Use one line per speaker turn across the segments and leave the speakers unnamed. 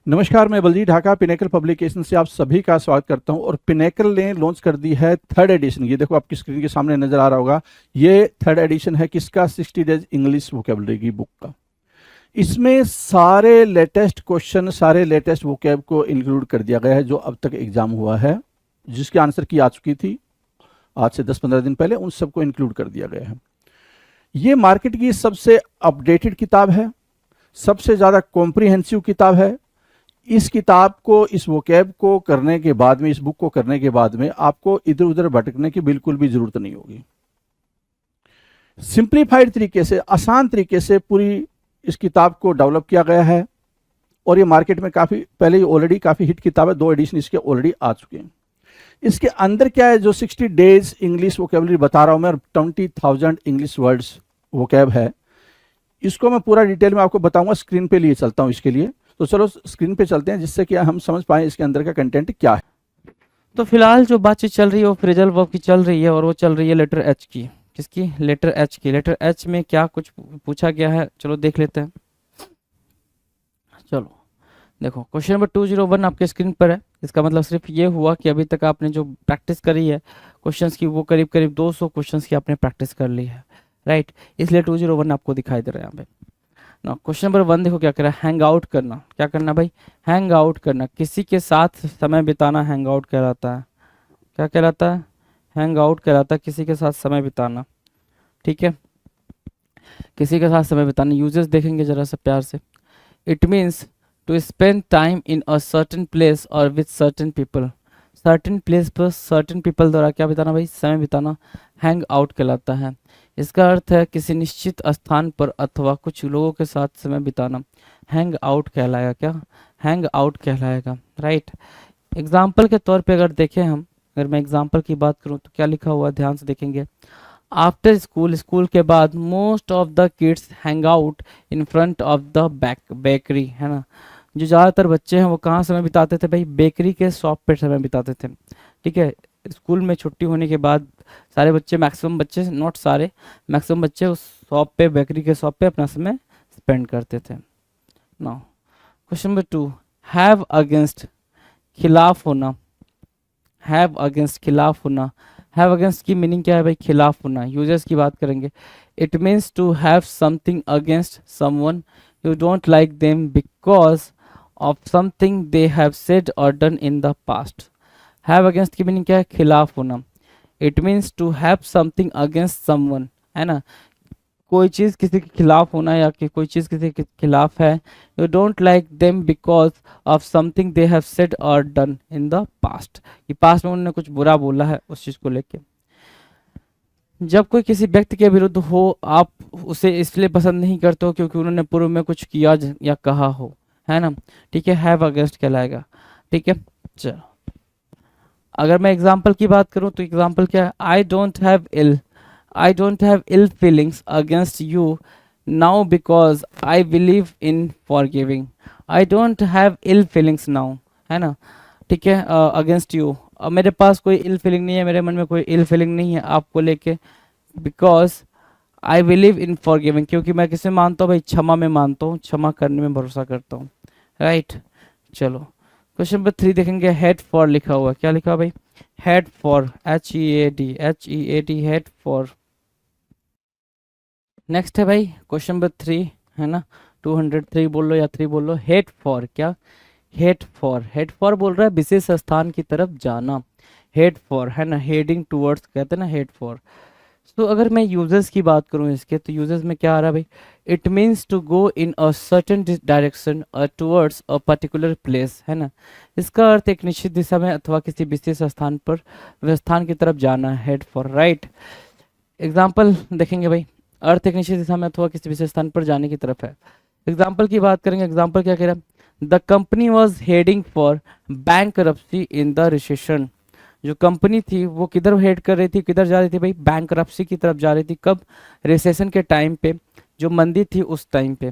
नमस्कार, मैं Baljeet Dhaka pinnacle publication से आप सभी का स्वागत करता हूं। और पिनेकल ने लॉन्च कर दी है थर्ड एडिशन। ये देखो आपकी स्क्रीन के सामने नजर आ रहा होगा। ये थर्ड एडिशन है किसका? 60 डेज इंग्लिश वोकेबलरी की बुक का। इसमें सारे लेटेस्ट क्वेश्चन, सारे लेटेस्ट वोकेब को इंक्लूड कर दिया गया है जो अब तक एग्जाम हुआ है, जिसकी आंसर की आ चुकी थी आज से 10-15 दिन पहले, उन सबको इंक्लूड कर दिया गया है। ये मार्केट की सबसे अपडेटेड किताब है, सबसे ज़्यादा कॉम्प्रिहेंसिव किताब है। इस किताब को, इस वोकैब को करने के बाद में, इस बुक को करने के बाद में आपको इधर उधर भटकने की बिल्कुल भी जरूरत नहीं होगी। सिंप्लीफाइड तरीके से, आसान तरीके से पूरी इस किताब को डेवलप किया गया है। और ये मार्केट में काफ़ी पहले ही ऑलरेडी काफ़ी हिट किताब है, 2 एडिशन इसके ऑलरेडी आ चुके हैं। इसके अंदर क्या है, जो 60 डेज इंग्लिश वोकेबलरी बता रहा हूं मैं, 20,000 इंग्लिश वर्ड्स वोकैब है, इसको मैं पूरा डिटेल में आपको बताऊंगा। स्क्रीन पे लिए चलता हूं इसके लिए, तो चलो स्क्रीन पे चलते हैं जिससे कि हम समझ पाए इसके अंदर का कंटेंट क्या है।
तो फिलहाल जो बातचीत चल रही है वो फ्रेजल वर्ब की चल रही है, और वो चल रही है लेटर एच की। किसकी? लेटर एच की। लेटर एच में क्या कुछ पूछा गया है, चलो देख लेते हैं। चलो देखो, क्वेश्चन नंबर 201 आपके स्क्रीन पर है। इसका मतलब सिर्फ ये हुआ कि अभी तक आपने जो प्रैक्टिस करी है क्वेश्चंस की, वो करीब करीब 200 क्वेश्चंस की आपने प्रैक्टिस कर ली है, राइट। इसलिए 201 आपको दिखाई दे रहा है यहाँ पे ना। क्वेश्चन नंबर 1 देखो क्या कह रहा है, हैंग आउट करना। क्या करना भाई? हैंग आउट करना, किसी के साथ समय बिताना हैंग आउट कहलाता है। क्या कहलाता है? हैंग आउट कहलाता है किसी के साथ समय बिताना, ठीक है। किसी के साथ समय बिताना, यूजेस देखेंगे जरा सा प्यार से। It means to spend time in a certain place और with certain people. Certain place पर सर्टेन पीपल द्वारा क्या बिताना भाई? समय बिताना हैंग आउट कहलाता है। इसका अर्थ है किसी निश्चित स्थान पर अथवा कुछ लोगों के साथ समय बिताना हैंग आउट कहलाएगा। क्या? हैंग आउट कहलाएगा, राइट। एग्जाम्पल के तौर पे अगर देखें हम, अगर मैं एग्जाम्पल की बात करूं तो क्या लिखा हुआ है, ध्यान से देखेंगे। आफ्टर स्कूल, स्कूल के बाद most of the kids hang out in front of the bakery, है ना। जो ज़्यादातर बच्चे हैं वो कहाँ समय बिताते थे भाई? बेकरी के शॉप पे समय बिताते थे, ठीक है। स्कूल में छुट्टी होने के बाद सारे बच्चे, मैक्सिमम बच्चे, नॉट सारे, मैक्सिमम बच्चे उस शॉप पे, बेकरी के शॉप पे अपना समय स्पेंड करते थे। Now question number 2, have against, खिलाफ होना। हैव अगेंस्ट, खिलाफ होना। हैव अगेंस्ट की मीनिंग क्या है भाई? खिलाफ होना। यूजर्स की बात करेंगे। It means to have something against someone you don't like them because of something they have said और done in the past. Have against की मीनिंग क्या है? खिलाफ होना। It means to have something against someone, है ना। कोई चीज़ किसी के खिलाफ होना, या कि कोई चीज़ किसी के खिलाफ है। You don't like them because of something they have said और डन इन द पास्ट, कि पास्ट में उन्होंने कुछ बुरा बोला है उस चीज़ को लेके। जब कोई किसी व्यक्ति के विरुद्ध हो, आप उसे इसलिए पसंद नहीं करते हो क्योंकि उन्होंने पूर्व में कुछ किया या कहा हो, है ना, ठीक है। हैव अगेंस्ट कहलाएगा, ठीक है। चलो अगर मैं एग्जाम्पल की बात करूं तो एग्जाम्पल क्या है? I don't have ill feelings against you now because I believe in forgiving. I don't have ill feelings now, है ना, ठीक है। अगेंस्ट यू, मेरे पास कोई इल फीलिंग नहीं है, मेरे मन में कोई इल फीलिंग नहीं है आपको लेके। Because I believe in forgiving, क्योंकि मैं किसे मानता हूँ भाई? क्षमा में मानता हूँ, क्षमा करने में भरोसा करता हूँ, राइट। चलो क्वेश्चन नंबर 3 देखेंगे। हेड फॉर लिखा हुआ है। क्या लिखा भाई? Head for, HEAD, head for. Next है भाई क्वेश्चन नंबर 3, है ना। 203 बोल लो या 3 बोल लो। हेड फॉर, क्या? हेड फॉर, हेड फॉर बोल रहा है विशेष स्थान की तरफ जाना। हेड फॉर, है ना, हेडिंग टूवर्ड्स कहते हैं ना, हेड फॉर। तो अगर मैं यूजर्स की बात करूं इसके, तो यूजर्स में क्या आ रहा है भाई? It means to go in a certain direction towards a particular place, है ना। इसका अर्थ एक निश्चित दिशा में अथवा किसी विशेष स्थान पर, स्थान की तरफ जाना है, हेड फॉर, राइट। एग्जाम्पल देखेंगे भाई। अर्थ एक निश्चित दिशा में अथवा किसी विशेष स्थान पर जाने की तरफ है। एग्जाम्पल की बात करेंगे। एग्जाम्पल क्या कह रहा है? The company was heading for bankruptcy in the recession. जो कंपनी थी वो किधर हेड कर रही थी, किधर जा रही थी भाई? बैंकरप्सी की तरफ जा रही थी। कब? रिसेशन के टाइम पे, जो मंदी थी उस टाइम पे।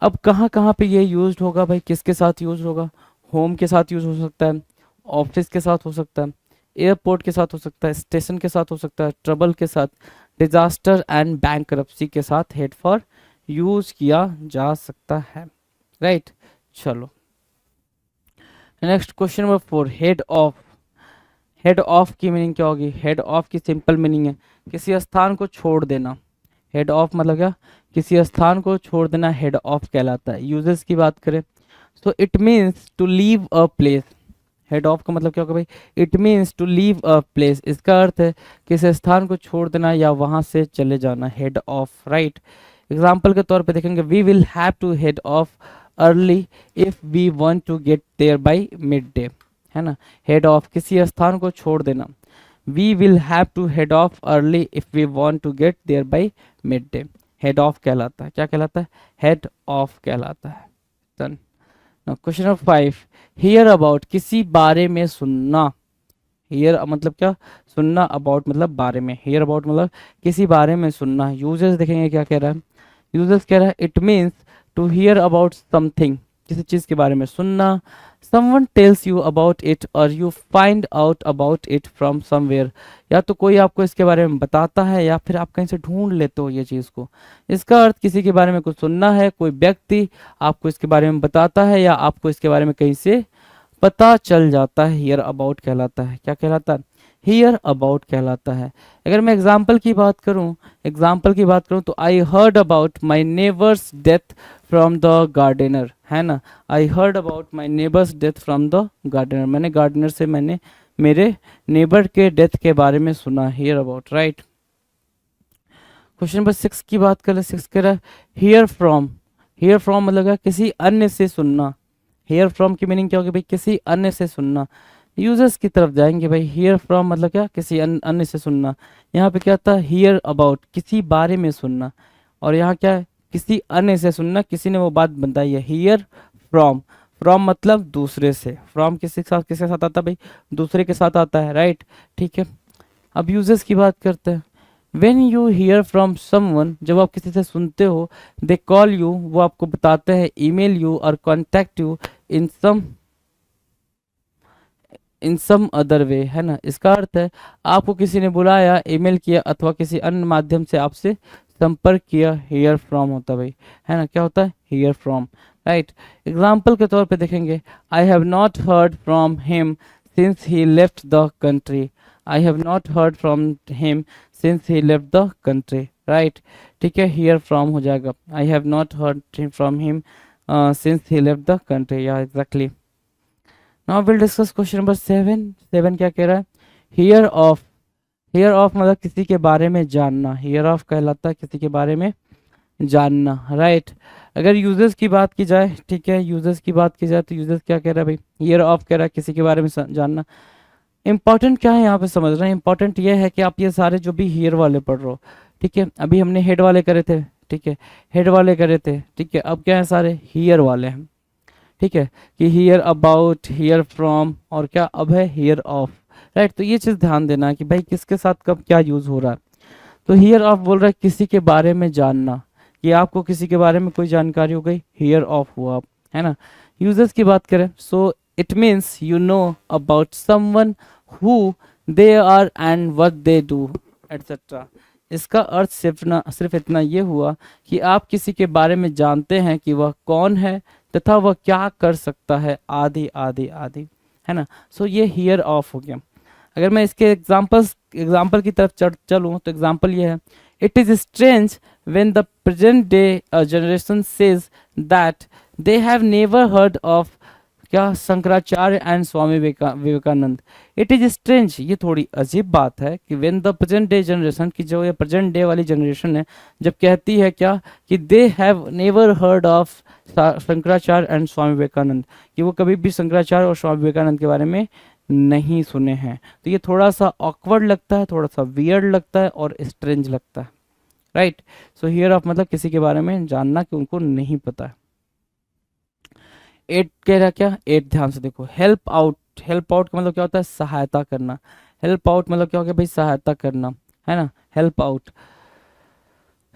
अब कहाँ कहाँ पे ये यूज होगा भाई? किसके साथ यूज होगा? होम के साथ यूज हो सकता है, ऑफिस के साथ हो सकता है, एयरपोर्ट के साथ हो सकता है, स्टेशन के साथ हो सकता है, ट्रबल के साथ, डिजास्टर एंड बैंकरप्सी के साथ हेड फॉर यूज किया जा सकता है, राइट। चलो next question number 4, head of. Head of की मीनिंग क्या होगी? हेड ऑफ की सिंपल मीनिंग है किसी स्थान को छोड़ देना। हेड ऑफ मतलब क्या? किसी स्थान को छोड़ देना हेड ऑफ कहलाता है। यूजेस की बात करें तो it means to leave a place. Head off का मतलब क्या होगा भाई? It means to leave a place. इसका अर्थ है किसी स्थान को छोड़ देना या वहां से चले जाना, हेड ऑफ, राइट। एग्जाम्पल के तौर पे देखेंगे, we will have to head off early if we want to get there by mid day, है ना। हेड ऑफ किसी स्थान को छोड़ देना। We will have to head off early if we want to get there by mid day, head off कहलाता है। क्या कहलाता है? हेड ऑफ कहलाता है। Done. Question number 5, hear about, किसी बारे में सुनना। हियर मतलब क्या? सुनना, अबाउट मतलब बारे में। हियर अबाउट मतलब किसी बारे में सुनना। यूजर्स देखेंगे क्या कह रहा है। यूजर्स कह रहा है it means to hear about something, किसी चीज के बारे में सुनना। someone tells you about it or you find out about it from somewhere, या तो कोई आपको इसके बारे में बताता है या फिर आप कहीं से ढूंढ लेते हो ये चीज को। इसका अर्थ किसी के बारे में कुछ सुनना है, कोई व्यक्ति आपको इसके बारे में बताता है या आपको इसके बारे में कहीं से पता चल जाता है, हियर अबाउट कहलाता है। क्या कहलाता है? हियर अबाउट कहलाता है। अगर मैं एग्जाम्पल की बात करूं तो I heard about my neighbour's death from the gardener, है ना। I heard about my neighbour's death from the gardener, मैंने गार्डनर से मेरे नेबर के डेथ के बारे में सुना, hear about, right. Question number 6 की बात करें। 6 कह रहा है हियर फ्रॉम। हियर फ्रॉम मतलब क्या? किसी अन्य से सुनना। हियर फ्रॉम की मीनिंग क्या होगी भाई? किसी अन्य से सुनना। यूजर्स की तरफ जाएंगे भाई। हियर फ्रॉम मतलब क्या? किसी अन्य से सुनना। यहाँ पे क्या था? हियर अबाउट, किसी बारे में सुनना। और यहाँ क्या है? किसी अन्य से सुनना, किसी ने वो बात बताई है। हियर फ्रॉम, फ्रॉम मतलब दूसरे से। फ्रॉम किसके साथ आता है भाई? दूसरे के साथ आता है, राइट। ठीक है, अब यूजर्स की बात करते हैं। When you here from someone, जब आप किसी से सुनते हो, दे कॉल यू, वो आपको बताते हैं, ईमेल यू और contact you in some other way, है ना। इसका अर्थ है आपको किसी ने बुलाया, ईमेल किया अथवा किसी अन्य माध्यम से आपसे संपर्क किया, हियर फ्रॉम होता भाई, है ना। क्या होता है? Hear from, right. एग्जाम्पल के तौर पे देखेंगे, I have not heard from him since he left the country. I have not heard from him since he left the country, right. ठीक है, हियर फ्रॉम हो जाएगा। I have not heard from him since he left the country, या exactly. Now will discuss question number 7। 7 क्या कह रहा है? Here of. Here of मतलब किसी के बारे में जानना। हियर ऑफ कहलाता है किसी के बारे में जानना, राइट। अगर यूजर्स की बात की जाए, ठीक है, यूजर्स की बात की जाए तो यूजर्स क्या कह रहा है भाई? हियर ऑफ कह रहा है किसी के बारे में जानना। इंपॉर्टेंट क्या है यहाँ पे समझना है? इंपॉर्टेंट ये है कि आप ये सारे जो भी हियर वाले पढ़ रहे हो, ठीक है, अभी हमने हेड वाले करे थे, ठीक है, हेड वाले करे थे, ठीक है, अब क्या है? सारे हियर वाले हैं, ठीक है, कि हियर अबाउट, हियर फ्रॉम, और क्या अब है? Here of, right. तो ये चीज ध्यान देना है कि भाई किसके साथ कब क्या यूज हो रहा है। तो हियर ऑफ बोल रहा है किसी के बारे में जानना, कि आपको किसी के बारे में कोई जानकारी हो गई, हियर ऑफ हुआ, है ना। यूजर्स की बात करें, so it means you know about someone who they are and what they do etcetera. इसका अर्थ सिर्फ इतना ये हुआ कि आप किसी के बारे में जानते हैं कि वह कौन है तथा वह क्या कर सकता है, आदि आदि आदि, है ना। सो ये हियर ऑफ हो गया। अगर मैं इसके एग्जाम्पल की तरफ चलूँ तो एग्जाम्पल ये है, it is strange when the present day generation says that they have never heard of क्या? Shankaracharya and Swami Vivekananda. It is strange, ये थोड़ी अजीब बात है कि when the present day generation, की जो ये प्रेजेंट डे वाली जनरेशन है, जब कहती है क्या? कि they have never heard of Shankaracharya and Swami Vivekananda, कि वो कभी भी शंकराचार्य और स्वामी विवेकानंद के बारे में नहीं सुने हैं। तो ये थोड़ा सा ऑकवर्ड लगता है, थोड़ा सा वियर्ड लगता है और स्ट्रेंज लगता है, राइट। सो हियर ऑफ मतलब किसी के बारे में जानना कि उनको नहीं पता है। 8 कह रहा क्या? 8 ध्यान से देखो, हेल्प आउट। हेल्प आउट का मतलब क्या होता है? सहायता करना। हेल्प आउट मतलब क्या हो गया भाई? सहायता करना, है ना, हेल्प आउट।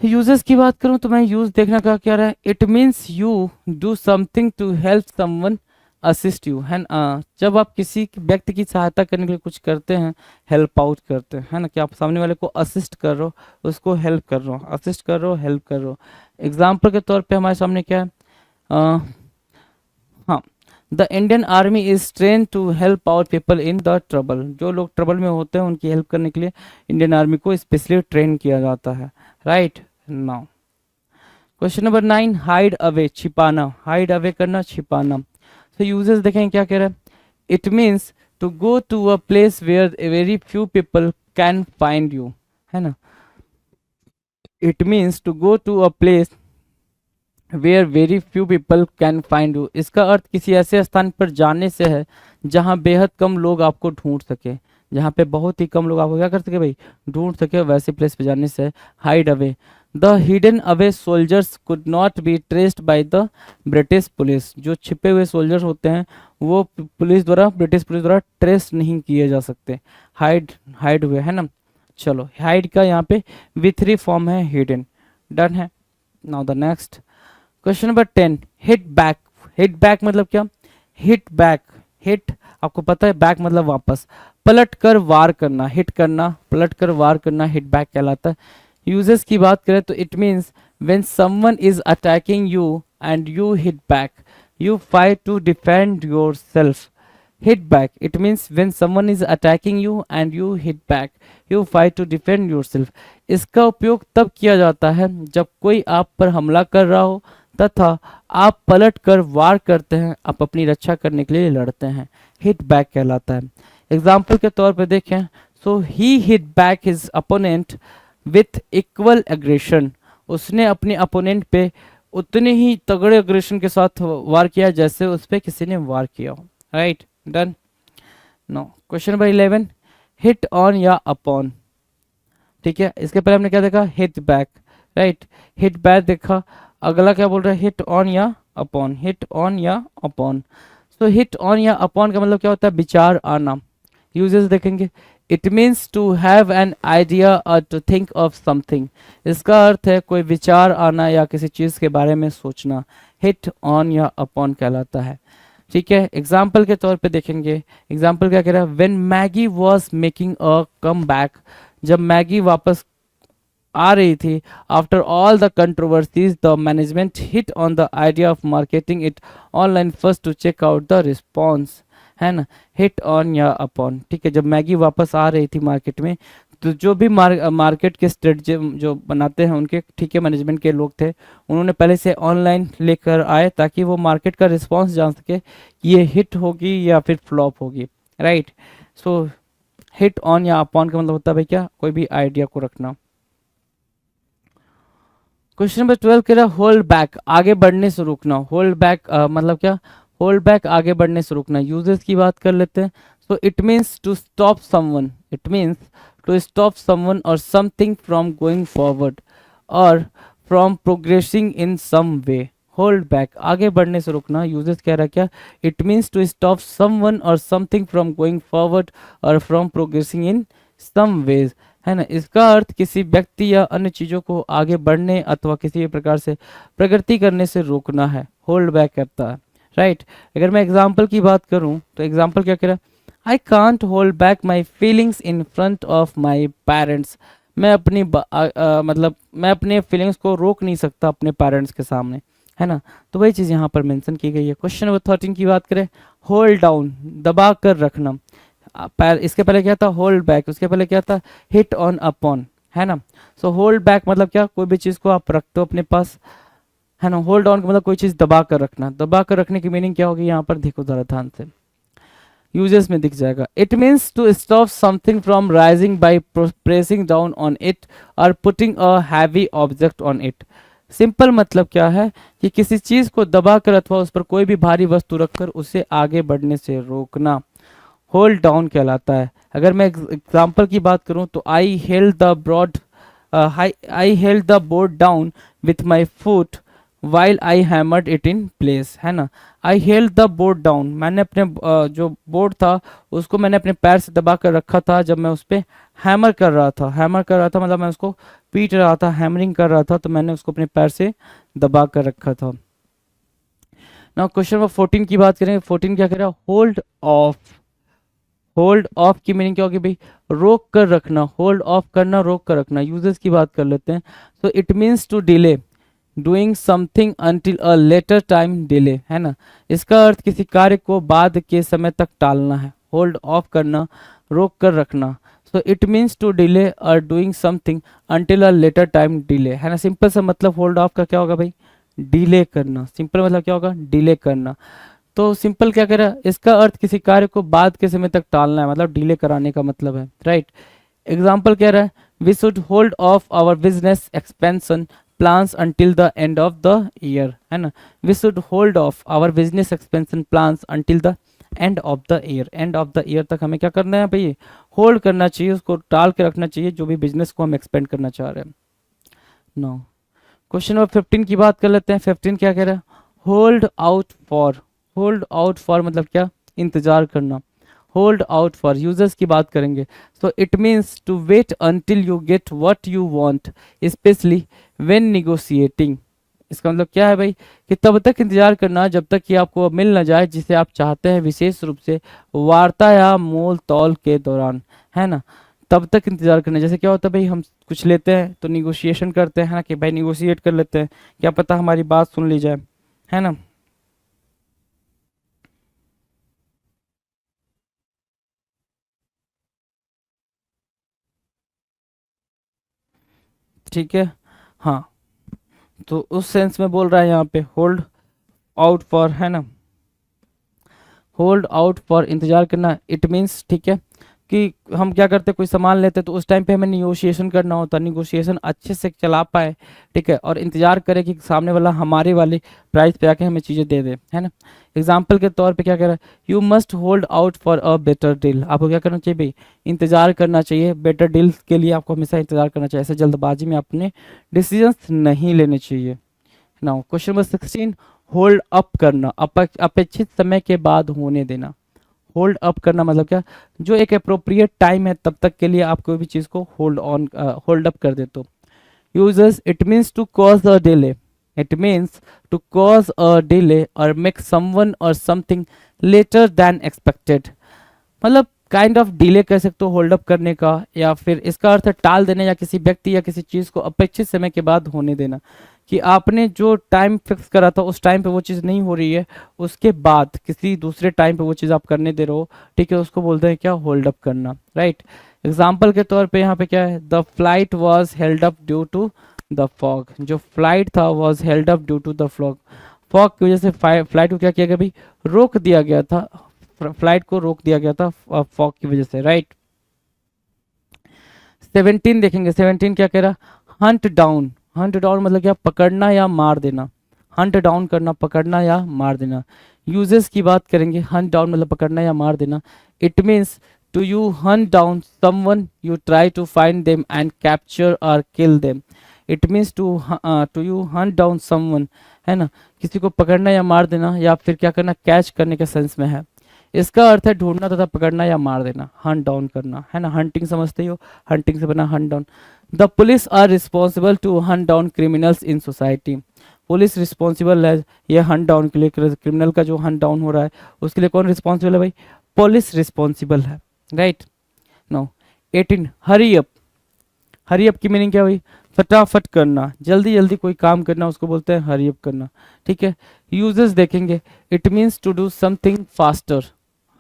यूजर्स की बात करूं तो मैं यूज देखना का क्या रहा है? It means you do something to help someone assist you, है ना। जब आप किसी व्यक्ति की सहायता करने के लिए कुछ करते हैं, हेल्प आउट करते हैं, है ना, कि आप सामने वाले को असिस्ट कर रहे हो, उसको हेल्प कर रहे हो, असिस्ट कर रहे हो, हेल्प कर रहे हो। एग्जाम्पल के तौर पे हमारे सामने क्या है? हाँ, the Indian army is train to help out people in the trouble, जो लोग ट्रबल में होते हैं उनकी हेल्प करने के लिए इंडियन आर्मी को स्पेशली ट्रेन किया जाता है, right. Now question number 9, hide away, छिपाना, हाइड अवे करना, छिपाना। तो यूजेस देखें क्या कह रहा है, it means to go to a place where very few people can find you, है ना। It means to go to a place where very few people can find you, इसका अर्थ किसी ऐसे स्थान पर जाने से है जहाँ बेहद कम लोग आपको ढूंढ सके, जहाँ पे बहुत ही कम लोग आपको क्या कर सके भाई, ढूंढ सके, वैसे प्लेस पे जाने से hide away. The hidden away soldiers could not be traced by the British police, जो छिपे हुए सोल्जर्स होते हैं वो पुलिस द्वारा, ब्रिटिश पुलिस द्वारा ट्रेस नहीं किए जा सकते, हाइड हाइड हुए, है ना। चलो हाइड का यहाँ पे V3 फॉर्म है हिडन, डन है। Now the next question number 10, hit back, hit back मतलब क्या, हिट बैक, हिट आपको पता है, बैक मतलब वापस, पलट कर वार करना, हिट करना, पलट कर वार करना, हिट बैक कहलाता है। यूजेस की बात करें तो it means when someone is attacking you and you hit back, you fight to defend yourself. Hit back it means when someone is attacking you and you hit back, you fight to defend yourself. इसका उपयोग तब किया जाता है जब कोई आप पर हमला कर रहा हो तथा आप पलट कर वार करते हैं, आप अपनी रक्षा करने के लिए लड़ते हैं, हिट बैक कहलाता है। एग्जाम्पल के तौर पे देखें, so he hit back his opponent with equal aggression, उसने अपने अपोनेंट पे उतने ही तगड़े एग्रेशन के साथ वार किया जैसे उस पर किसी ने वार किया हो, right, done. No question number 11, hit on या अपॉन, ठीक है, इसके पहले हमने क्या देखा, hit back, right, hit back देखा, अगला क्या बोल रहा है, हिट ऑन या अपॉन, हिट ऑन या अपॉन। सो हिट ऑन या अपॉन का मतलब क्या होता है, विचार आना। यूजेस देखेंगे, it means to have an idea और टू थिंक ऑफ समथिंग, इसका अर्थ है कोई विचार आना या किसी चीज़ के बारे में सोचना, हिट ऑन या अपॉन कहलाता है, ठीक है। एग्जाम्पल के तौर पे देखेंगे, एग्जाम्पल क्या कह रहा है, when Maggi was making a comeback, जब मैगी वापस आ रही थी, after all the controversies the management hit on the idea of marketing it online first to check out the response, है ना, हिट ऑन या अपॉन, ठीक है। जब मैगी वापस आ रही थी मार्केट में, तो जो भी मार्केट के स्ट्रेटजी जो बनाते हैं उनके, ठीक है, मैनेजमेंट के लोग थे, उन्होंने पहले से ऑनलाइन लेकर आए ताकि वो मार्केट का रिस्पॉन्स जान सके कि ये हिट होगी या फिर फ्लॉप होगी, राइट। सो हिट ऑन या अपॉन का मतलब होता है भाई क्या, कोई भी आइडिया को रखना। क्वेश्चन नंबर 12 कह रहा है होल्ड बैक, आगे बढ़ने से रोकना, होल्ड बैक मतलब क्या, होल्ड बैक आगे बढ़ने से रोकना। यूजेस की बात कर लेते हैं, so it means to stop someone, it means to stop someone और समथिंग फ्रॉम गोइंग फॉरवर्ड और from progressing in some way, hold back आगे बढ़ने से रोकना। यूजेस कह रहा है क्या, it means to stop someone और समथिंग फ्रॉम गोइंग फॉरवर्ड और from progressing in some ways, है ना। इसका अर्थ किसी व्यक्ति या अन्य चीज़ों को आगे बढ़ने अथवा किसी भी प्रकार से प्रगति करने से रोकना है, होल्ड बैक करता है, राइट। अगर मैं एग्जाम्पल की बात करूं तो एग्जाम्पल क्या कह रहा है, I can't hold back my feelings in front of my parents, मैं अपनी मतलब मैं अपने फीलिंग्स को रोक नहीं सकता अपने पेरेंट्स के सामने, है ना। तो वही चीज़ यहाँ पर मेंशन की गई है। क्वेश्चन नंबर 13 की बात करें, होल्ड डाउन दबा कर रखना, इसके पहले क्या था, होल्ड बैक, उसके पहले क्या था, हिट ऑन अपॉन, है ना। सो होल्ड बैक मतलब क्या, कोई भी चीज़ को आप रखते हो अपने पास, है ना। होल्ड ऑन का मतलब कोई चीज़ दबा कर रखना, दबा कर रखने की मीनिंग क्या होगी, यहाँ पर देखो जरा ध्यान से, यूजेस में दिख जाएगा, it means to stop something from rising by pressing down on it और putting a heavy object on it. Simple मतलब क्या है कि किसी चीज़ को दबाकर अथवा उस पर कोई भी भारी वस्तु रखकर उसे आगे बढ़ने से रोकना, होल्ड डाउन कहलाता है। अगर मैं एग्जाम्पल की बात करूं तो I held the board down with my foot while I hammered it in place, है ना। I held the board down, मैंने अपने जो बोर्ड था उसको मैंने अपने पैर से दबा कर रखा था जब मैं उस पर हैमर कर रहा था, हैमर कर रहा था मतलब मैं उसको पीट रहा था, हैमरिंग कर रहा था, तो मैंने उसको अपने पैर से दबा कर रखा था। नाउ क्वेश्चन नंबर 14 की बात करेंगे, 14 क्या कह रहा है, होल्ड ऑफ, होल्ड ऑफ की मीनिंग क्या होगी भाई, रोक कर रखना, होल्ड ऑफ करना, रोक कर रखना। यूजेस की बात कर लेते हैं, तो it means to delay, doing something until a later time delay, है ना। इसका अर्थ किसी कार्य को बाद के समय तक टालना है, होल्ड ऑफ करना, रोक कर रखना। So it means to delay और doing something until a later time delay, है ना। सिंपल सा मतलब होल्ड ऑफ का क्या होगा भाई, डिले करना। सिंपल मतलब क्या होगा, डिले करना। तो सिंपल क्या कह रहा है, इसका अर्थ किसी कार्य को बाद के समय तक टालना है, मतलब डिले कराने का मतलब है, राइट। एग्जाम्पल कह रहा है, we should hold off our business expansion plans until the end of the year, है ना। We should hold off our business expansion plans until the end of the year. End of the year तक हमें क्या करना है भाई, hold करना चाहिए, उसको टाल के रखना चाहिए, जो भी बिजनेस को हम एक्सपेंड करना चाह रहे हैं। नो, क्वेश्चन नंबर 15 की बात कर लेते हैं। 15 क्या कह रहा है, hold out for. Hold out for मतलब क्या, इंतजार करना। होल्ड आउट फॉर यूजर्स की बात करेंगे, so it means to wait until you get what you want, specially when negotiating. इसका मतलब क्या है भाई, कि तब तक इंतजार करना जब तक कि आपको मिल ना जाए जिसे आप चाहते हैं, विशेष रूप से वार्ता या मोल तौल के दौरान, है ना। तब तक इंतजार करना, जैसे क्या होता है भाई, हम कुछ लेते हैं तो निगोशिएशन करते हैं ना, कि भाई निगोशिएट कर लेते हैं, क्या पता हमारी बात सुन ली जाए, है ना। ठीक है, हाँ। तो उस सेंस में बोल रहा है यहाँ पे होल्ड आउट फॉर, है ना। होल्ड आउट फॉर इंतजार करना, इट मीन्स ठीक है कि हम क्या करते हैं, कोई सामान लेते हैं तो उस टाइम पे हमें निगोशिएशन करना होता है, निगोशिएशन अच्छे से चला पाए, ठीक है, और इंतजार करें कि सामने वाला हमारे वाली प्राइस पे आके हमें चीज़ें दे दे, है ना। एग्जाम्पल के तौर पे क्या कह रहा है, you must hold out for a better deal. आपको क्या करना चाहिए भाई, इंतजार करना चाहिए, बेटर डील के लिए आपको हमेशा इंतजार करना चाहिए, ऐसे जल्दबाजी में अपने डिसीजंस नहीं लेने चाहिए। Now question number 16, hold up करना, अपेक्षित समय के बाद होने देना। होल्ड अप करना मतलब क्या, जो एक अप्रोप्रिएट टाइम है तब तक के लिए आप कोई भी चीज़ को होल्ड अप कर दे तो। Users, it means to cause a delay. It means to cause a delay और मेक समवन और समथिंग लेटर देन एक्सपेक्टेड। मतलब काइंड ऑफ डिले कह सकते हो होल्ड अप करने का, या फिर इसका अर्थ है टाल देना, या किसी व्यक्ति या किसी चीज़ को अपेक्षित समय के बाद होने देना, कि आपने जो टाइम फिक्स करा था उस टाइम पे वो चीज़ नहीं हो रही है, उसके बाद किसी दूसरे टाइम पे वो चीज़ आप करने दे रहे हो, ठीक है, उसको बोलते हैं क्या, होल्ड अप करना, राइट। एग्जाम्पल के तौर पे यहाँ पे क्या है, the flight was held up due to the fog. जो फ्लाइट था was held up due to the fog, fog की वजह से फ्लाइट को क्या किया गया भाई, रोक दिया गया था, फ्लाइट को रोक दिया गया था फॉग की वजह से, राइट। 17 देखेंगे, 17 क्या कह रहा, हंट डाउन। हंट डाउन मतलब क्या, पकड़ना या मार देना। हंट डाउन करना, पकड़ना या मार देना। यूजेस की बात करेंगे, हंट डाउन मतलब पकड़ना या मार देना। It means to you hunt down someone, you try to find them and capture और kill them. It means to you hunt down someone, है ना, किसी को पकड़ना या मार देना, या फिर क्या करना, कैच करने के सेंस में है। इसका अर्थ है ढूंढना तथा पकड़ना या मार देना, हंट डाउन करना, है ना। हंटिंग समझते ही हो, हंटिंग से बना hunt down. The police are responsible to hunt down criminals in society. Police responsible है ये हंट डाउन के लिए, क्रिमिनल का जो हंट डाउन हो रहा है उसके लिए कौन रिस्पॉन्सिबल है भाई, पुलिस रिस्पॉन्सिबल है, right. No 18, hurry up. Hurry up की मीनिंग क्या हुई, फटाफट करना, जल्दी जल्दी कोई काम करना, उसको बोलते हैं हरी अप करना, ठीक है। यूजेस देखेंगे, it means to do something faster.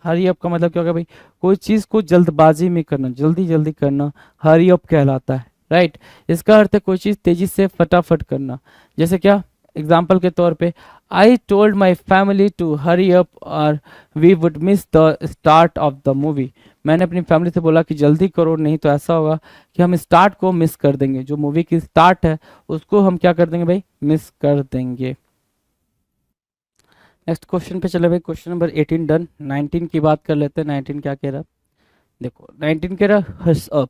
Hurry up का मतलब क्या होगा भाई, कोई चीज़ को जल्दबाजी में करना, जल्दी जल्दी करना, हरी अप कहलाता है, राइट। इसका अर्थ है कोई चीज़ तेजी से फटाफट करना। जैसे क्या, एग्जाम्पल के तौर पे, I told my family to hurry up और we would miss the start of the movie. मैंने अपनी फैमिली से बोला कि जल्दी करो, नहीं तो ऐसा होगा कि हम स्टार्ट को मिस कर देंगे, जो मूवी की स्टार्ट है उसको हम क्या कर देंगे भाई, मिस कर देंगे। नेक्स्ट क्वेश्चन पे चले भाई, क्वेश्चन नंबर 18 डन। 19 की बात कर लेते हैं। 19 क्या कह रहा है, देखो 19 कह रहा है हसअप।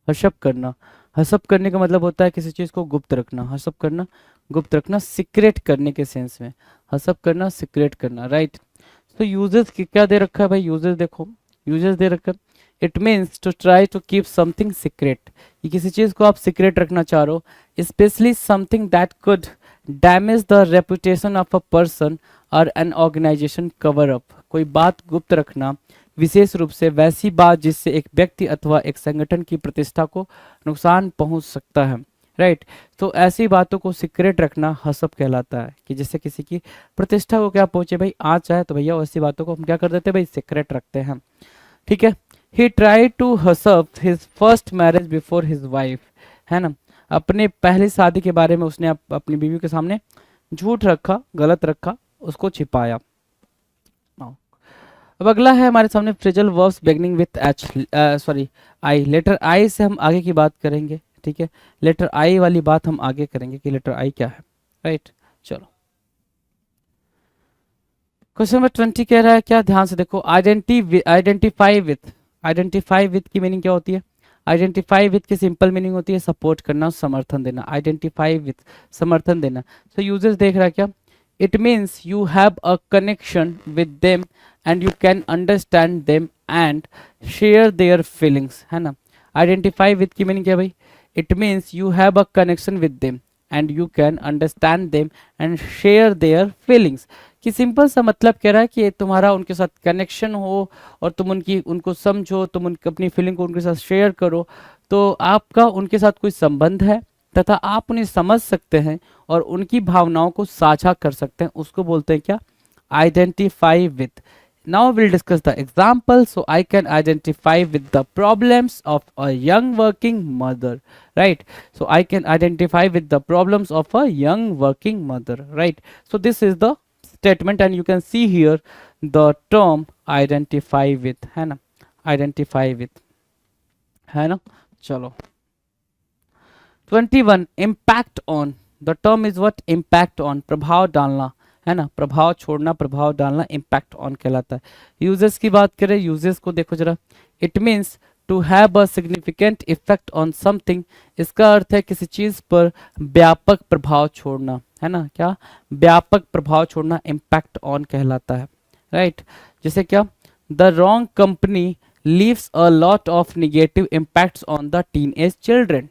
हसअप करना, हसअप करने का मतलब होता है किसी चीज़ को गुप्त रखना। हसअप करना, गुप्त रखना, सीक्रेट करने के सेंस में हसअप करना, सीक्रेट करना, राइट। तो यूजर्स की क्या दे रखा है भाई, यूजर्स देखो, यूजर्स दे रखा है, it means to try to keep something secret. ये किसी चीज़ को आप सीक्रेट रखना चाह रहे हो, specially something that could damage the reputation of a person और एन ऑर्गेनाइजेशन। कवर अप, कोई बात गुप्त रखना, विशेष रूप से वैसी बात जिससे एक व्यक्ति अथवा एक संगठन की प्रतिष्ठा को नुकसान पहुंच सकता है, राइट। तो ऐसी बातों को सीक्रेट रखना हसब कहलाता है, कि जैसे किसी की प्रतिष्ठा को क्या पहुंचे भाई आँच आए तो भैया ऐसी बातों को हम क्या कर देते हैं भाई, सीक्रेट रखते हैं। ठीक है। He try to hush up his first marriage before his wife, है ना, अपने पहली शादी के बारे में उसने अपनी बीवी के सामने झूठ रखा, गलत रखा, उसको छिपाया। अब अगला है हमारे सामने phrasal verbs beginning with H, sorry I, letter I से हम आगे की बात करेंगे। ठीक है, लेटर आई वाली बात हम आगे करेंगे कि लेटर आई क्या है। राइट, चलो क्वेश्चन नंबर 20 कह रहा है क्या, ध्यान से देखो, आइडेंटिफाई विथ, आइडेंटिफाई विथ की मीनिंग क्या होती है? आइडेंटिफाई विथ की सिंपल मीनिंग होती है सपोर्ट करना, समर्थन देना। आइडेंटिफाई विथ, समर्थन देना। तो यूजर्स देख रहा है क्या, it means you have a connection with them and you can understand them and share their feelings, है ना। आइडेंटिफाई विथ की मीनिंग क्या है भाई? It means you have a connection with them and you can understand them and share their feelings. कि simple सा मतलब कह रहा है कि तुम्हारा उनके साथ कनेक्शन हो और तुम उनको समझो, तुम अपनी फीलिंग को उनके साथ शेयर करो, तो आपका उनके साथ कोई संबंध है तथा आप उन्हें समझ सकते हैं और उनकी भावनाओं को साझा कर सकते हैं, उसको बोलते हैं क्या? Identify with. Now we'll discuss the example. So I can identify with the problems of a young working mother, right? So I can identify with the problems of a young working mother, right? So this is the statement and you can see here the term identify with, है ना, identify with, है ना। चलो 21 impact on, the term is what? impact on, प्रभाव डालना, है ना, प्रभाव छोड़ना, प्रभाव डालना, इम्पैक्ट ऑन कहलाता है। यूजेस की बात करें, यूजेस को देखो जरा, it means to have a significant effect on something, इसका अर्थ है किसी चीज पर व्यापक प्रभाव छोड़ना, है ना, क्या? व्यापक प्रभाव छोड़ना इम्पैक्ट ऑन कहलाता है, राइट। जैसे क्या, the wrong company leaves a lot of negative impacts on the teenage children.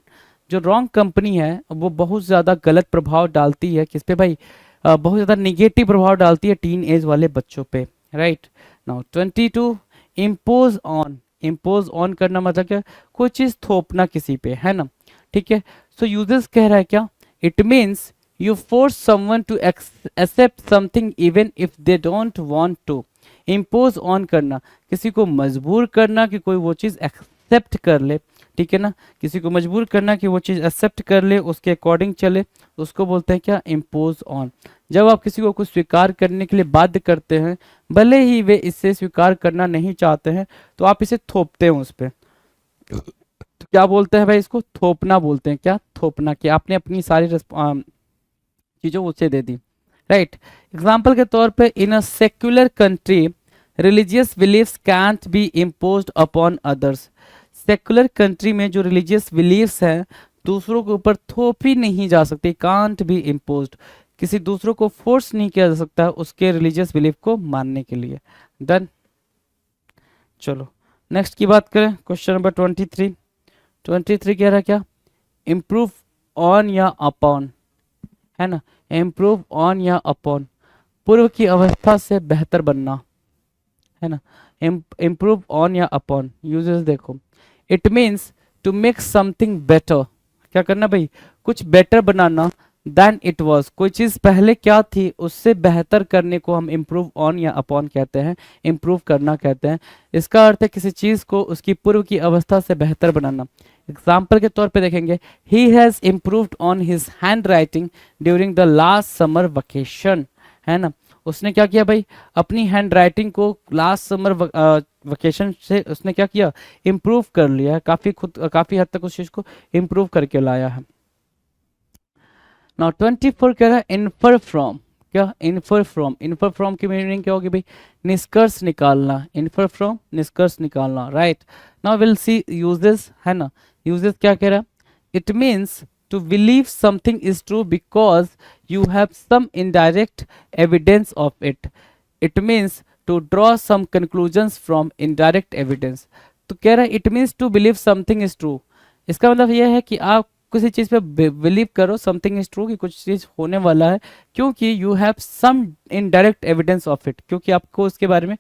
जो रॉन्ग कंपनी है वो बहुत ज्यादा गलत प्रभाव डालती है किस पे भाई? बहुत ज़्यादा निगेटिव प्रभाव डालती है टीन एज वाले बच्चों पे, right. Now 22 impose on, impose on करना मतलब क्या? कोई चीज़ थोपना किसी पे, है ना, ठीक है। सो यूजर्स कह रहा है क्या, it means you force someone to accept something even if they don't want to. Impose on करना, किसी को मजबूर करना कि कोई वो चीज़ एक्सेप्ट कर ले, ठीक है ना, किसी को मजबूर करना कि वो चीज़ एक्सेप्ट कर ले, उसके अकॉर्डिंग चले, उसको बोलते हैं क्या? Impose on. जब आप किसी को कुछ स्वीकार करने के लिए बाध्य करते हैं, भले ही वे इससे स्वीकार करना नहीं चाहते हैं, तो आप इसे थोपते हैं उस पर, तो क्या बोलते हैं भाई? इसको थोपना बोलते हैं। क्या? थोपना, कि आपने अपनी सारी चीज़ों उसे दे दी, राइट। एग्जाम्पल के तौर पे, in a secular country religious beliefs can't be imposed upon others. Secular country में जो रिलीजियस बिलीव्स हैं दूसरों के ऊपर थोपी नहीं जा सकती, कांट बी इम्पोज्ड, किसी दूसरों को फोर्स नहीं किया जा सकता उसके रिलीजियस बिलीफ को मानने के लिए। डन। चलो नेक्स्ट की बात करें, क्वेश्चन नंबर 23। 23 कह रहा है क्या? इम्प्रूव ऑन या अपॉन, है ना, इम्प्रूव ऑन या अपॉन, पूर्व की अवस्था से बेहतर बनना, है ना, इम्प्रूव ऑन या अपॉन। यूजर्स देखो, it means to make something better, क्या करना भाई? कुछ बेटर बनाना, देन इट वॉज, कोई चीज पहले क्या थी उससे बेहतर करने को हम इम्प्रूव ऑन या अपॉन कहते हैं, इम्प्रूव करना कहते हैं। इसका अर्थ है किसी चीज को उसकी पूर्व की अवस्था से बेहतर बनाना। एग्जाम्पल के तौर पे देखेंगे, he has improved on his hand writing during the last summer vacation, है ना, उसने क्या किया भाई? अपनी हैंड राइटिंग को लास्ट समर वेकेशन से उसने क्या किया? इम्प्रूव कर लिया है, काफी हद तक उस चीज को इम्प्रूव करके लाया है। नाउ 24 कह रहा है इन्फर फ्रॉम, क्या? इन्फर फ्रॉम, इन्फर फ्रॉम की मीनिंग क्या होगी भाई? निष्कर्ष निकालना, इन्फर फ्रॉम, निष्कर्ष निकालना, right. Now will see uses, है ना, यूजेस क्या कह रहा है? It means to believe something is true because you have some indirect evidence of it. It means to draw some conclusions from indirect evidence. तो कह रहा है it means to believe something is true. इसका मतलब यह है कि आप किसी चीज़ पे बिलीव करो, समथिंग इज ट्रू, कि कुछ चीज़ होने वाला है, क्योंकि you have some indirect evidence of it, क्योंकि आपको उसके बारे में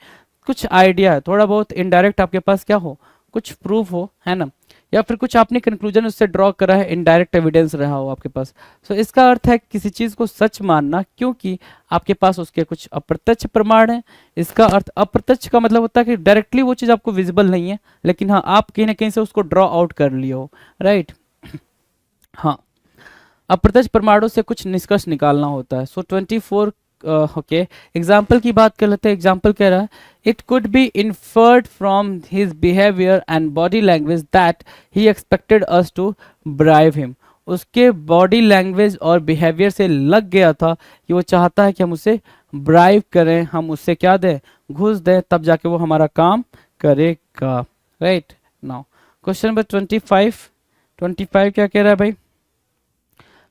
कुछ आइडिया है, थोड़ा बहुत इनडायरेक्ट आपके पास क्या हो? कुछ प्रूफ हो, है ना। या फिर कुछ आपने कंक्लूजन उससे ड्रॉ करा है, इनडायरेक्ट एविडेंस रहा हो आपके पास। सो इसका अर्थ है किसी चीज को सच मानना क्योंकि आपके पास उसके कुछ अप्रत्यक्ष प्रमाण है। इसका अर्थ अप्रत्यक्ष का मतलब होता है कि डायरेक्टली वो चीज आपको विजिबल नहीं है, लेकिन हाँ आप कहीं ना कहीं से उसको ड्रॉ आउट कर लिया हो, राइट। हाँ, अप्रत्यक्ष प्रमाणों से कुछ निष्कर्ष निकालना होता है। सो 24 ओके, एग्जाम्पल की बात कर लेते हैं। एग्जाम्पल कह रहा है it could be inferred from his behaviour and body language that he expected us to bribe him. उसके बॉडी लैंग्वेज और बिहेवियर से लग गया था कि वो चाहता है कि हम उसे ब्राइव करें, हम उससे क्या दें, घूस दें, तब जाके वो हमारा काम करेगा, राइट। नाउ क्वेश्चन नंबर 25 क्या कह रहा है भाई?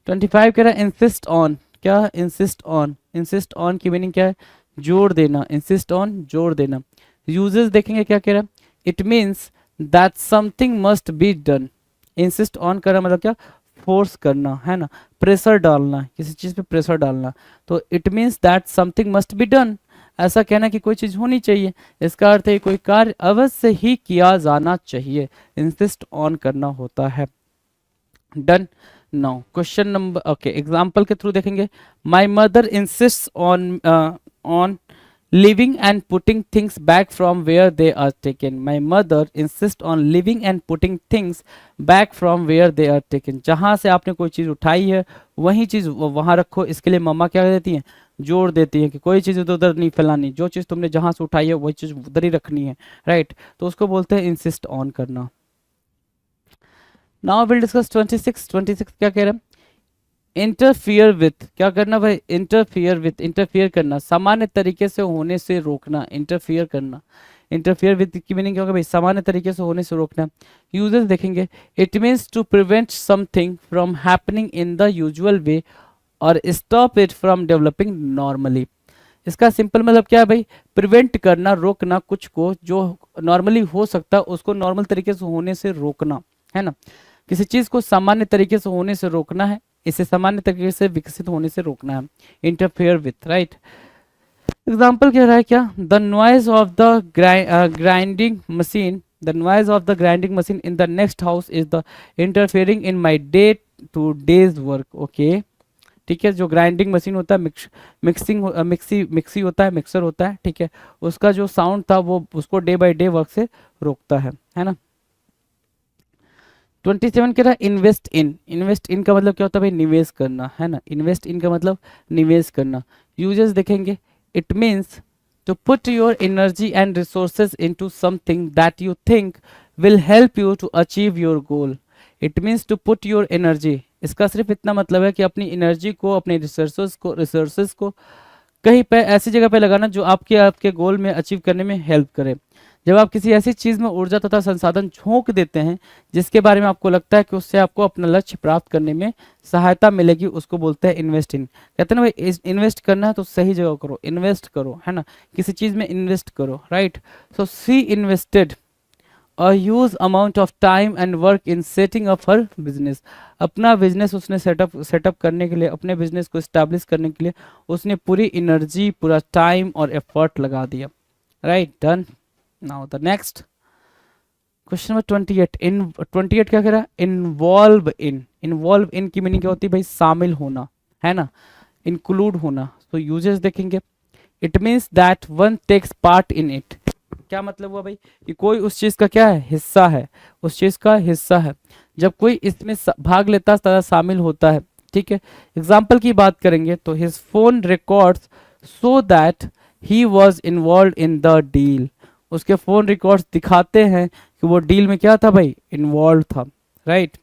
25 कह रहा है इंसिस्ट ऑन। क्या? इंसिस्ट ऑन की मीनिंग क्या है? जोर देना। इंसिस्ट ऑन, जोर देना। यूजेस देखेंगे क्या कह रहा है? It means that something must be done. Insist on कर रहा मतलब क्या? फोर्स करना, है ना, प्रेशर डालना, किसी चीज पे प्रेशर डालना। तो it means that something must be done, ऐसा कहना कि कोई चीज होनी चाहिए। इसका अर्थ है कोई कार्य अवश्य ही किया जाना चाहिए, इंसिस्ट ऑन करना होता है। Done. Now question number okay, example के थ्रू देखेंगे। My mother insists on living and putting things back from where they are taken. My mother insist on living and putting things back from where they are taken. जहां से आपने कोई चीज उठाई है वही चीज वहां रखो। इसके लिए मम्मा क्या देती हैं? जोर देती है कि कोई चीज इधर उधर नहीं फैलानी, जो चीज तुमने जहां से उठाई है वही चीज उधर ही रखनी है, राइट। तो उसको बोलते हैं इंसिस्ट ऑन करना। नाउ विल डिस्कस 26 क्या कह रहा है? Interfere with. क्या करना भाई? इंटरफियर विथ, इंटरफियर करना, सामान्य तरीके से होने से रोकना। इंटरफियर करना, इंटरफियर विथ की मीनिंग क्या होगा भाई? सामान्य तरीके से होने से रोकना। यूजेस देखेंगे। It means to prevent something from happening in the usual way और stop it from developing normally. इसका सिंपल मतलब क्या है भाई? प्रिवेंट करना, रोकना कुछ को जो नॉर्मली हो सकता है उसको नॉर्मल तरीके से होने से रोकना, है ना। किसी चीज को सामान्य तरीके से होने से रोकना है, इसे सामान्य तरीके से विकसित होने से रोकना है। Interfere with, right. एग्जाम्पल कह रहा है क्या? The noise of the grinding machine, the noise of the grinding machine in the next house is the interfering in my day two days work. Okay, ठीक है। जो ग्राइंडिंग मशीन होता है, mixie होता है, मिक्सर होता है, ठीक है, उसका जो साउंड था वो उसको डे बाय डे वर्क से रोकता है ना। 27 कह रहा है इन्वेस्ट इन। इन्वेस्ट इन का मतलब क्या होता है भाई? निवेश करना, है ना। इन्वेस्ट इन का मतलब निवेश करना। यूजेस देखेंगे। It means to put your energy and resources into something that you think will help you to achieve your goal. It means to put your energy, इसका सिर्फ इतना मतलब है कि अपनी एनर्जी को, अपने रिसोर्सेज को कहीं पे ऐसी जगह पे लगाना जो आपके गोल में अचीव करने में हेल्प करे। जब आप किसी ऐसी चीज में ऊर्जा तथा संसाधन झोंक देते हैं जिसके बारे में आपको लगता है कि उससे आपको अपना लक्ष्य प्राप्त करने में सहायता मिलेगी, उसको बोलते हैं इन्वेस्ट इन। कहते हैं ना भाई, इन्वेस्ट करना है तो सही जगह करो, इन्वेस्ट करो, है ना, किसी चीज में इन्वेस्ट करो, right. So she invested a huge amount of time and work in setting up her business। अपना बिजनेस उसने सेटअप करने के लिए, अपने बिजनेस को स्टैब्लिश करने के लिए उसने पूरी एनर्जी, पूरा टाइम और एफर्ट लगा दिया, right. Done. Now the next question number 28। इन 28 क्या कह रहा है? Involve in. इन्वॉल्व इन की मीनिंग क्या होती है भाई? शामिल होना, है ना, इंक्लूड होना। तो यूजेस देखेंगे। It means that one takes part in it. क्या मतलब हुआ भाई? कि कोई उस चीज का क्या है? हिस्सा है, उस चीज का हिस्सा है। जब कोई इसमें भाग लेता है, शामिल होता है, ठीक है। एग्जाम्पल की बात करेंगे तो his phone records so that he was involve in the deal. उसके फोन रिकॉर्ड्स दिखाते हैं कि वो डील में क्या था भाई? इन्वॉल्व था, right.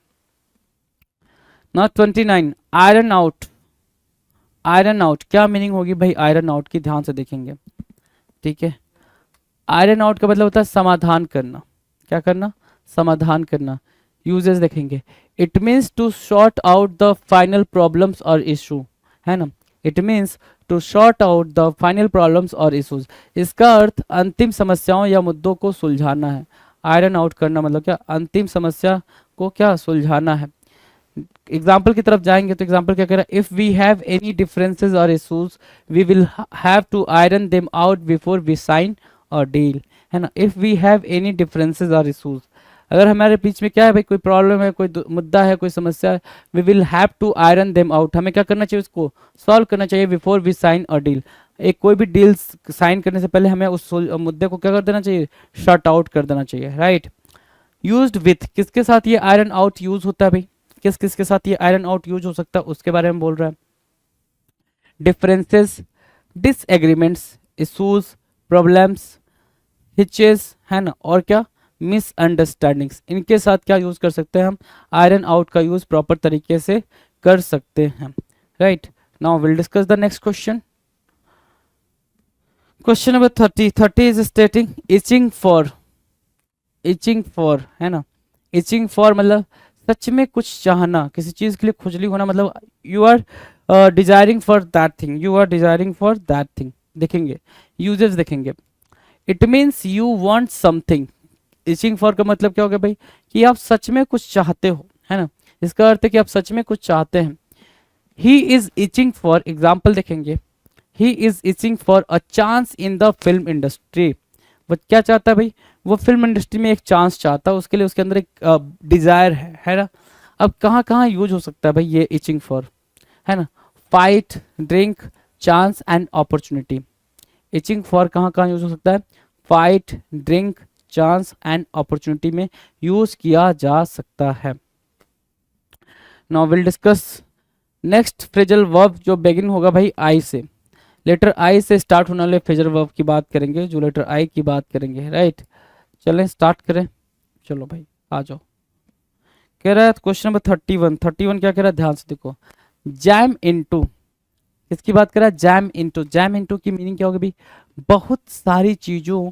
Now 29 iron out. Iron out क्या मीनिंग होगी भाई? आयरन आउट की ध्यान से देखेंगे, ठीक है। आयरन आउट का मतलब होता है समाधान करना। क्या करना? समाधान करना। यूजेस देखेंगे। It means to sort out the final problems और इशू, है ना। It means to sort out the final problems और इशूज। इसका अर्थ अंतिम समस्याओं या मुद्दों को सुलझाना है। आयरन आउट करना मतलब क्या? अंतिम समस्या को क्या सुलझाना है। एग्जाम्पल की तरफ जाएंगे तो एग्जाम्पल क्या कह रहा है? If we have any differences और issues we will have to iron them out before we sign और डील, है ना। If we have any differences और इशूज, अगर हमारे बीच में क्या है भाई, कोई प्रॉब्लम है, कोई मुद्दा है, कोई समस्या है, we will have to iron them out, हमें क्या करना चाहिए, उसको सॉल्व करना चाहिए before we sign a deal. एक कोई भी डील साइन करने से पहले हमें उस मुद्दे को क्या कर देना चाहिए, शॉर्ट आउट कर देना चाहिए, राइट। यूज्ड विथ, किसके साथ ये आयरन आउट यूज होता है भाई, किस किस के साथ ये आयरन आउट यूज हो सकता है उसके बारे में बोल रहा है। डिफरेंसेस, डिसएग्रीमेंट्स, इशूज, प्रॉब्लम्स, हिचेस, है ना, और क्या, मिसअंडरस्टैंडिंग्स, इनके साथ क्या यूज कर सकते हैं हम, आयरन आउट का यूज प्रॉपर तरीके से कर सकते हैं, right. Now will discuss the next question. Question number 30 is stating itching for, है ना, इचिंग फॉर मतलब सच में कुछ चाहना, किसी चीज के लिए खुजली होना, मतलब you are desiring for that thing, you are desiring for that thing. देखेंगे यूजेस, देखेंगे, it means you want something. Itching for का मतलब क्या हो गया भाई, कि आप सच में कुछ चाहते हो, है ना, इसका अर्थ है कि आप सच में कुछ चाहते हैं। He is itching for, example देखेंगे, he is itching for a chance in the film industry. वो क्या चाहता है भाई, वो फिल्म इंडस्ट्री में एक चांस चाहता है, उसके लिए उसके अंदर एक डिजायर है ना। अब कहाँ कहाँ यूज हो सकता है भाई ये इचिंग फॉर, है ना, fight, drink, chance and opportunity. Itching for कहाँ कहाँ यूज हो सकता है, fight, drink, chance and opportunity में यूज किया जा सकता है। Now will discuss next phrasal verb जो बेगिन होगा भाई आई से, लेटर आई से स्टार्ट होने वाले फ्रेजल वर्ब की बात करेंगे, जो लेटर आई की बात करेंगे, राइट। चलें स्टार्ट करें, चलो भाई आ जाओ। कह रहा है क्वेश्चन नंबर 31 क्या कह रहा है, ध्यान से देखो, जैम इनटू, किसकी बात कर रहा है, जैम इनटू। जैम इनटू की मीनिंग क्या होगी भाई, बहुत सारी चीजों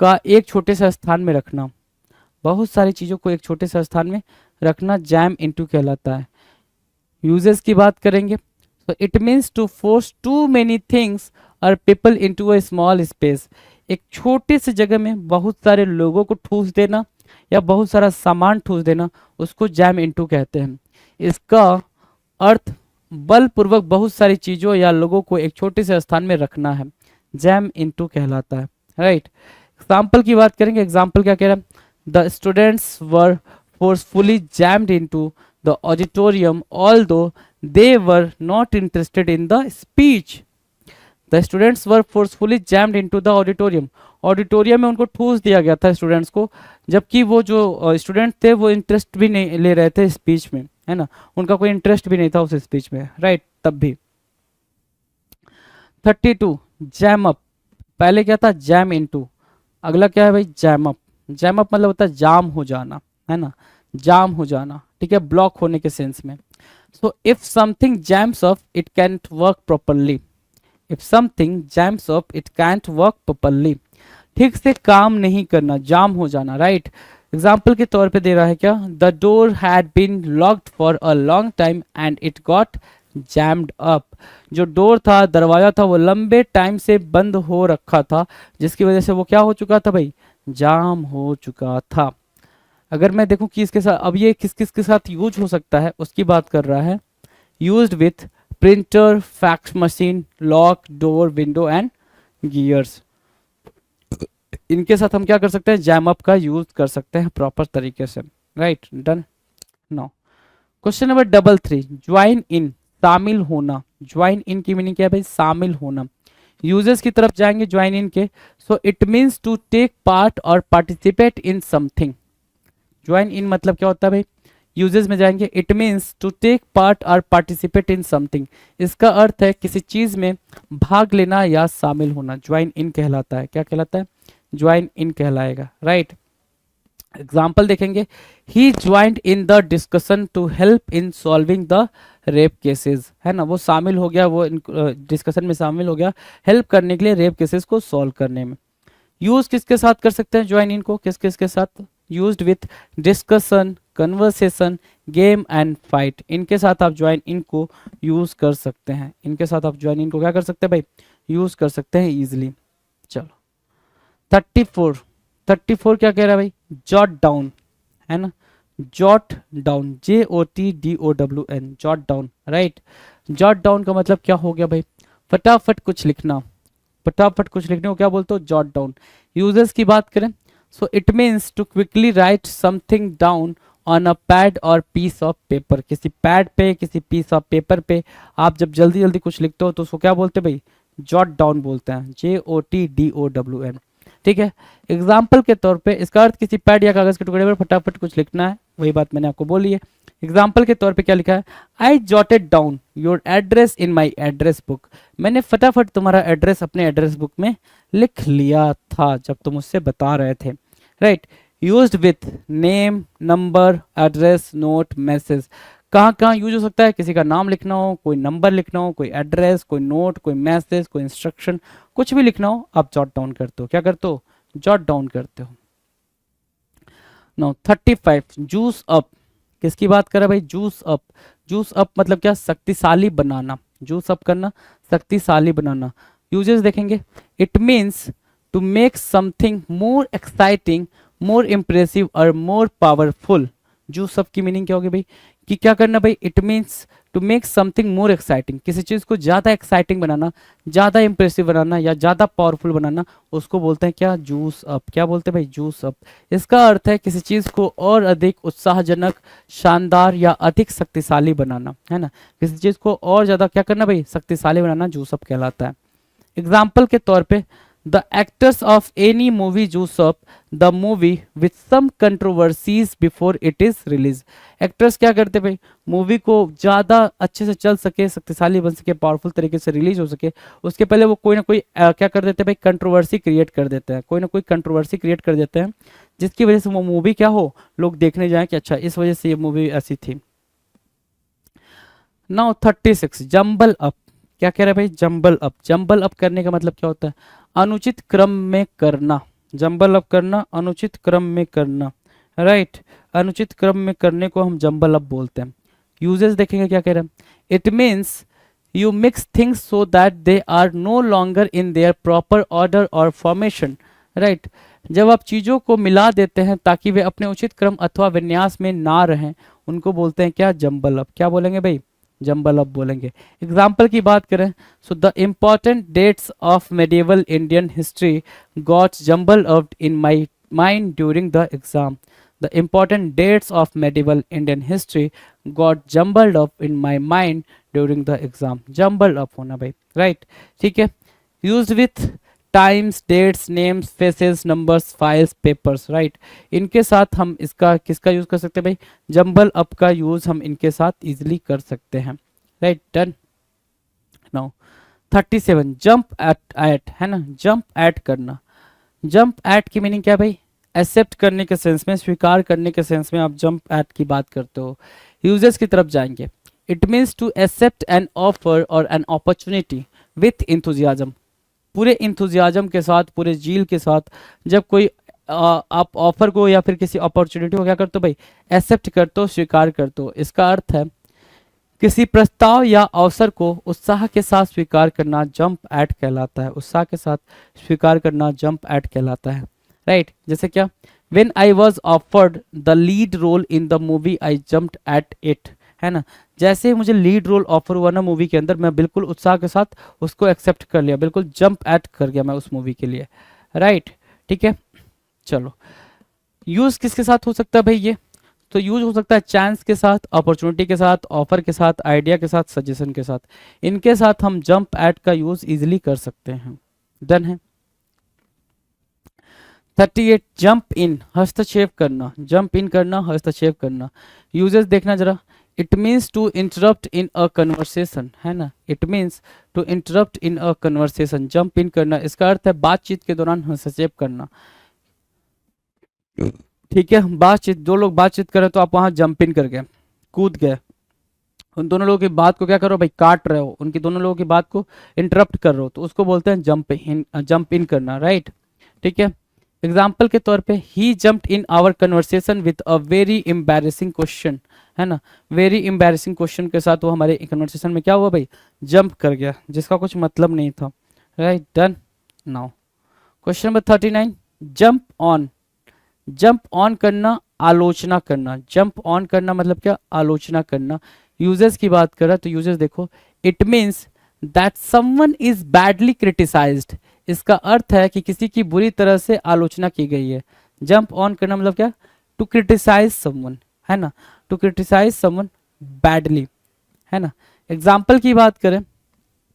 का एक छोटे से स्थान में रखना, बहुत सारी चीजों को एक छोटे से स्थान में रखना जैम इनटू कहलाता है। यूजेस की बात करेंगे तो it means to force too many things और people into a small space. एक छोटे से जगह में बहुत सारे लोगों को ठूस देना या बहुत सारा सामान ठूस देना, उसको जैम इनटू कहते हैं। इसका अर्थ बलपूर्वक बहुत सारी चीजों या लोगों को एक छोटे से स्थान में रखना है, जैम इनटू कहलाता है, राइट। एग्जाम्पल की बात करेंगे, एग्जाम्पल क्या कह रहा है, the students were forcefully jammed into the auditorium although they were not interested in the speech. The students were forcefully jammed into the auditorium. Auditorium में उनको ठूस दिया गया था स्टूडेंट्स को, जबकि वो जो स्टूडेंट थे वो इंटरेस्ट भी नहीं ले रहे थे स्पीच में, है ना, उनका कोई इंटरेस्ट भी नहीं था उस स्पीच में, राइट। तब भी 32 जैम अप, पहले क्या था जैम इनटू, अगला क्या है भाई जैम अप। जैम अप मतलब होता है जाम हो जाना, है ना, जाम हो जाना, ठीक है, ब्लॉक होने के सेंस में। So if something jams up, it can't work properly. If something jams up, it can't work properly. ठीक से काम नहीं करना, जाम हो जाना, राइट। एग्जाम्पल के तौर पे दे रहा है क्या, the door had been locked for a long time and it got jammed up. जो डोर था, दरवाजा था, वो लंबे टाइम से बंद हो रखा था, जिसकी वजह से वो क्या हो चुका था भाई, जाम हो चुका था। अगर मैं देखूं कि इसके साथ अब ये किस किस के साथ यूज हो सकता है उसकी बात कर रहा है, used with printer, fax machine, lock, door, window and gears. इनके साथ हम क्या कर सकते हैं, जैम अप का यूज कर सकते हैं प्रॉपर तरीके से, right. Done. Now question number 33 join in, शामिल होना। ज्वाइन इन की मीनिंग क्या है भाई, शामिल होना। यूजेस की तरफ जाएंगे ज्वाइन इन के, so it means to take part और participate in something. Join in मतलब क्या होता है भाई, यूजेस में जाएंगे, it means to take part और पार्टिसिपेट इन समथिंग। इसका अर्थ है किसी चीज में भाग लेना या शामिल होना, ज्वाइन इन कहलाता है। क्या कहलाता है, ज्वाइन इन कहलाएगा, राइट। एग्जाम्पल देखेंगे, he joined in the discussion to help in solving the rape cases, है ना, वो शामिल हो गया, वो डिस्कशन में शामिल हो गया हेल्प करने के लिए रेप केसेस को सॉल्व करने में। यूज किसके साथ कर सकते हैं ज्वाइन इन को, किस किस के साथ, used with discussion, conversation, game and fight. इनके साथ आप ज्वाइन इन को यूज कर सकते हैं, इनके साथ आप ज्वाइन इन को क्या कर सकते हैं भाई, यूज कर सकते हैं इजिली। चलो 34 क्या कह रहा है भाई, जॉट डाउन, है ना, jot down, JOTDOWN, jot down, right. Jot down का मतलब क्या हो गया भाई, फटाफट कुछ लिखना, फटाफट कुछ लिखने को क्या बोलते हो, जॉट डाउन। यूजर्स की बात करें so it means to quickly write something down on a pad और पीस ऑफ पेपर। किसी पैड पे, किसी पीस ऑफ पेपर पे आप जब जल्दी जल्दी कुछ लिखते हो तो उसको क्या बोलते हैं भाई? जॉट डाउन बोलते हैं, JOTDOWN। ठीक है। एग्जाम्पल के तौर पे इसका अर्थ किसी पैड या कागज के टुकड़े पर फटाफट कुछ लिखना है, वही बात मैंने आपको बोली है। एग्जाम्पल के तौर पे क्या लिखा है? आई jotted down your address in my address book. मैंने फटाफट तुम्हारा एड्रेस अपने एड्रेस बुक में लिख लिया था जब तुम मुझसे बता रहे थे। Right. Used with name, number, address, note, message. कहाँ कहाँ यूज हो सकता है? किसी का नाम लिखना हो, कोई नंबर लिखना हो, कोई एड्रेस, कोई नोट, कोई मैसेज, कोई इंस्ट्रक्शन, कुछ भी लिखना हो आप जॉट डाउन करते हो। क्या करते हो? जॉट डाउन करते हो। Now 35 juice up. किसकी बात कर रहा है भाई? Juice up. जूस अप मतलब क्या? शक्तिशाली बनाना। जूस अप करना, शक्तिशाली बनाना। यूजेस देखेंगे, it means to make something more exciting, more impressive और मोर पावरफुल। जूस अप की मीनिंग क्या होगी भाई? कि क्या करना भाई? It means to make something more exciting, किसी चीज को ज्यादा एक्साइटिंग बनाना, ज्यादा इंप्रेसिव बनाना या ज्यादा पावरफुल बनाना, उसको बोलते हैं क्या? Juice up. क्या बोलते हैं भाई? Juice up. इसका अर्थ है किसी चीज को और अधिक उत्साहजनक, शानदार या अधिक शक्तिशाली बनाना, है ना। किसी चीज को और ज्यादा क्या करना भाई? शक्तिशाली बनाना जूस अप कहलाता है। एग्जाम्पल के तौर पे the actors of any movie juice up the movie with some controversies before it is release. Actors क्या करते भाई? मूवी को ज़्यादा अच्छे से चल सके, शक्तिशाली बन सके, पावरफुल तरीके से रिलीज हो सके, उसके पहले वो कोई ना कोई क्या कर देते हैं भाई? कंट्रोवर्सी क्रिएट कर देते हैं। कोई ना कोई कंट्रोवर्सी क्रिएट कर देते हैं जिसकी वजह से वो मूवी क्या हो, लोग देखने जाएं कि अच्छा इस वजह से ये मूवी ऐसी थी। Now 36 jumble up. क्या कह रहे हैं भाई? Jumble up. जंबल अप करने का मतलब क्या होता है? अनुचित क्रम में करना। जंबल अप करना, अनुचित क्रम में करना। राइट। अनुचित क्रम में करने को हम जंबल अप बोलते हैं। यूजेस देखेंगे क्या कह रहे हैं? It means you mix things so that they are no longer in their proper order और फॉर्मेशन। राइट। जब आप चीज़ों को मिला देते हैं ताकि वे अपने उचित क्रम अथवा विन्यास में ना रहें, उनको बोलते हैं क्या? Jumble up. क्या बोलेंगे भाई? जंबल अप बोलेंगे। एग्जाम्पल की बात करें, so the important dates of medieval Indian history got jumble up in my mind during the exam. The important dates of medieval Indian history got jumbled up in my mind during the exam. Jumbled up होना भाई, right? ठीक है। Used with times, dates, names, faces, numbers, files, papers, right? इनके साथ हम इसका किसका use कर सकते हैं भाई? जंबल अप का यूज हम इनके साथ इजिली कर सकते हैं। Right, done. Now 37 jump eight, है ना। जंप एट करना। जंप एट की मीनिंग क्या है भाई? एक्सेप्ट करने के सेंस में, स्वीकार करने के सेंस में आप जंप एट की बात करते हो। यूजर्स की तरफ जाएंगे। It means to accept an offer और एन अपॉर्चुनिटी विथ इंथुजियाज्म। पूरे इंथुजियाज्म के साथ, पूरे जील के साथ जब कोई आप ऑफर को या फिर किसी अपॉर्चुनिटी को क्या करते हो भाई? एक्सेप्ट करते हो, स्वीकार करते हो। इसका अर्थ है किसी प्रस्ताव या अवसर को उत्साह के साथ स्वीकार करना जंप एट कहलाता है। उत्साह के साथ स्वीकार करना जंप एट कहलाता है। राइट। जैसे क्या? When I was offered the lead role in the movie, I jumped at it, है ना। जैसे ही मुझे लीड रोल ऑफर हुआ ना मूवी के अंदर, मैं बिल्कुल उत्साह के साथ उसको एक्सेप्ट कर लिया, बिल्कुल जंप एट कर गया मैं उस मूवी के लिए। राइट, ठीक है। चलो, यूज किसके साथ हो सकता है भाई? ये तो यूज हो सकता है चांस के साथ, अपॉर्चुनिटी के साथ, ऑफर के साथ, आइडिया के साथ, सजेशन के साथ। इनके साथ हम जंप एट का यूज इजिली कर सकते हैं। डन है। 38 जंप इन, हस्तक्षेप करना। जंप इन करना, हस्तक्षेप करना। यूजेस देखना जरा। It means to interrupt in a conversation, है ना। It means to interrupt in a conversation. Jump in करना, इसका अर्थ है बातचीत के दौरान हस्तक्षेप करना। ठीक है, बातचीत, दो लोग बातचीत कर रहे तो आप वहां जंप इन कर गए, कूद गए, उन दोनों लोगों की बात को क्या करो भाई? काट रहे हो, उनकी दोनों लोगों की बात को इंटरप्ट कर रहे हो, तो उसको बोलते हैं जंप इन करना। राइट, ठीक है। एग्जाम्पल के तौर पे he jumped in our conversation with a very embarrassing question, है ना। वेरी एम्बैरेसिंग क्वेश्चन के साथ वो हमारे कन्वर्सेशन में क्या हुआ भाई? जंप कर गया, जिसका कुछ मतलब नहीं था। Right, done. Now question number 39 jump on. Jump on करना, आलोचना करना। जंप ऑन करना मतलब क्या? आलोचना करना। यूजर्स की बात कर रहा है तो यूजर्स देखो। It means that someone is badly criticised. इसका अर्थ है कि किसी की बुरी तरह से आलोचना की गई है। जंप ऑन करना मतलब क्या, टू क्रिटिसाइज समवन, है ना, टू क्रिटिसाइज समवन बैडली, है ना। एग्जाम्पल की बात करें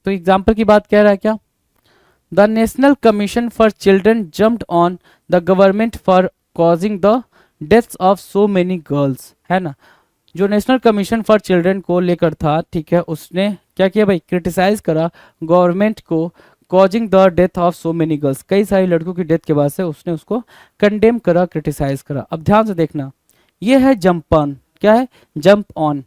तो एग्जाम्पल की बात कह रहा है क्या, the national commission for children jumped on the government for causing the deaths of so many girls, है ना। जो नेशनल कमीशन फॉर चिल्ड्रन को लेकर था, ठीक है, उसने क्या किया भाई, क्रिटिसाइज करा गवर्नमेंट को, causing the death of so many girls, कई सारी लड़कियों की डेथ के बाद से उसने उसको कंडेम करा, क्रिटिसाइज करा। अब ध्यान से देखना, ये है जंप ऑन, क्या है, जंप ऑन।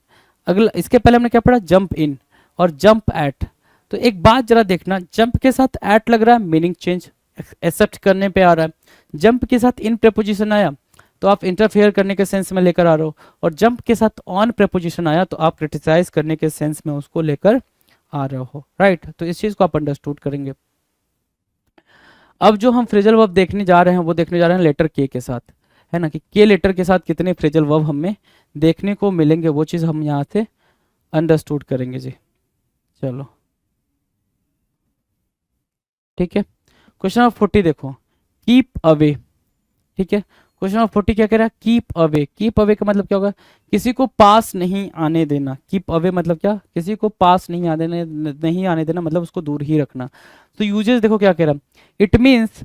अगला, इसके पहले हमने क्या पढ़ा, जंप इन और जंप एट। तो एक बात जरा देखना, जंप के साथ एट लग रहा है, मीनिंग चेंज, एक्सेप्ट करने पे आ रहा है। जंप के साथ इन प्रेपोजिशन आया तो आप इंटरफेयर करने के सेंस में लेकर आ रहे हो, और जंप के साथ ऑन प्रेपोजिशन आया तो आप क्रिटिसाइज करने के सेंस में उसको लेकर आ रहे हो, राइट। तो इस चीज को आप अंडरस्टूड करेंगे। अब जो हम फ्रेजल वर्ब देखने जा रहे हैं वो देखने जा रहे हैं लेटर के साथ, है ना, कि के लेटर के साथ कितने फ्रेजल वर्ब हमें देखने को मिलेंगे, वो चीज हम यहाँ से अंडरस्टूड करेंगे जी। चलो ठीक है, क्वेश्चन नंबर 40 देखो, कीप अवे, ठीक है। क्वेश्चन नंबर 40 क्या कह रहा है, कीप अवे। कीप अवे का मतलब क्या होगा, किसी को पास नहीं आने देना। कीप अवे मतलब क्या, किसी को पास नहीं आने देना मतलब उसको दूर ही रखना। तो यूजेस देखो क्या कह रहा है, इट मीन्स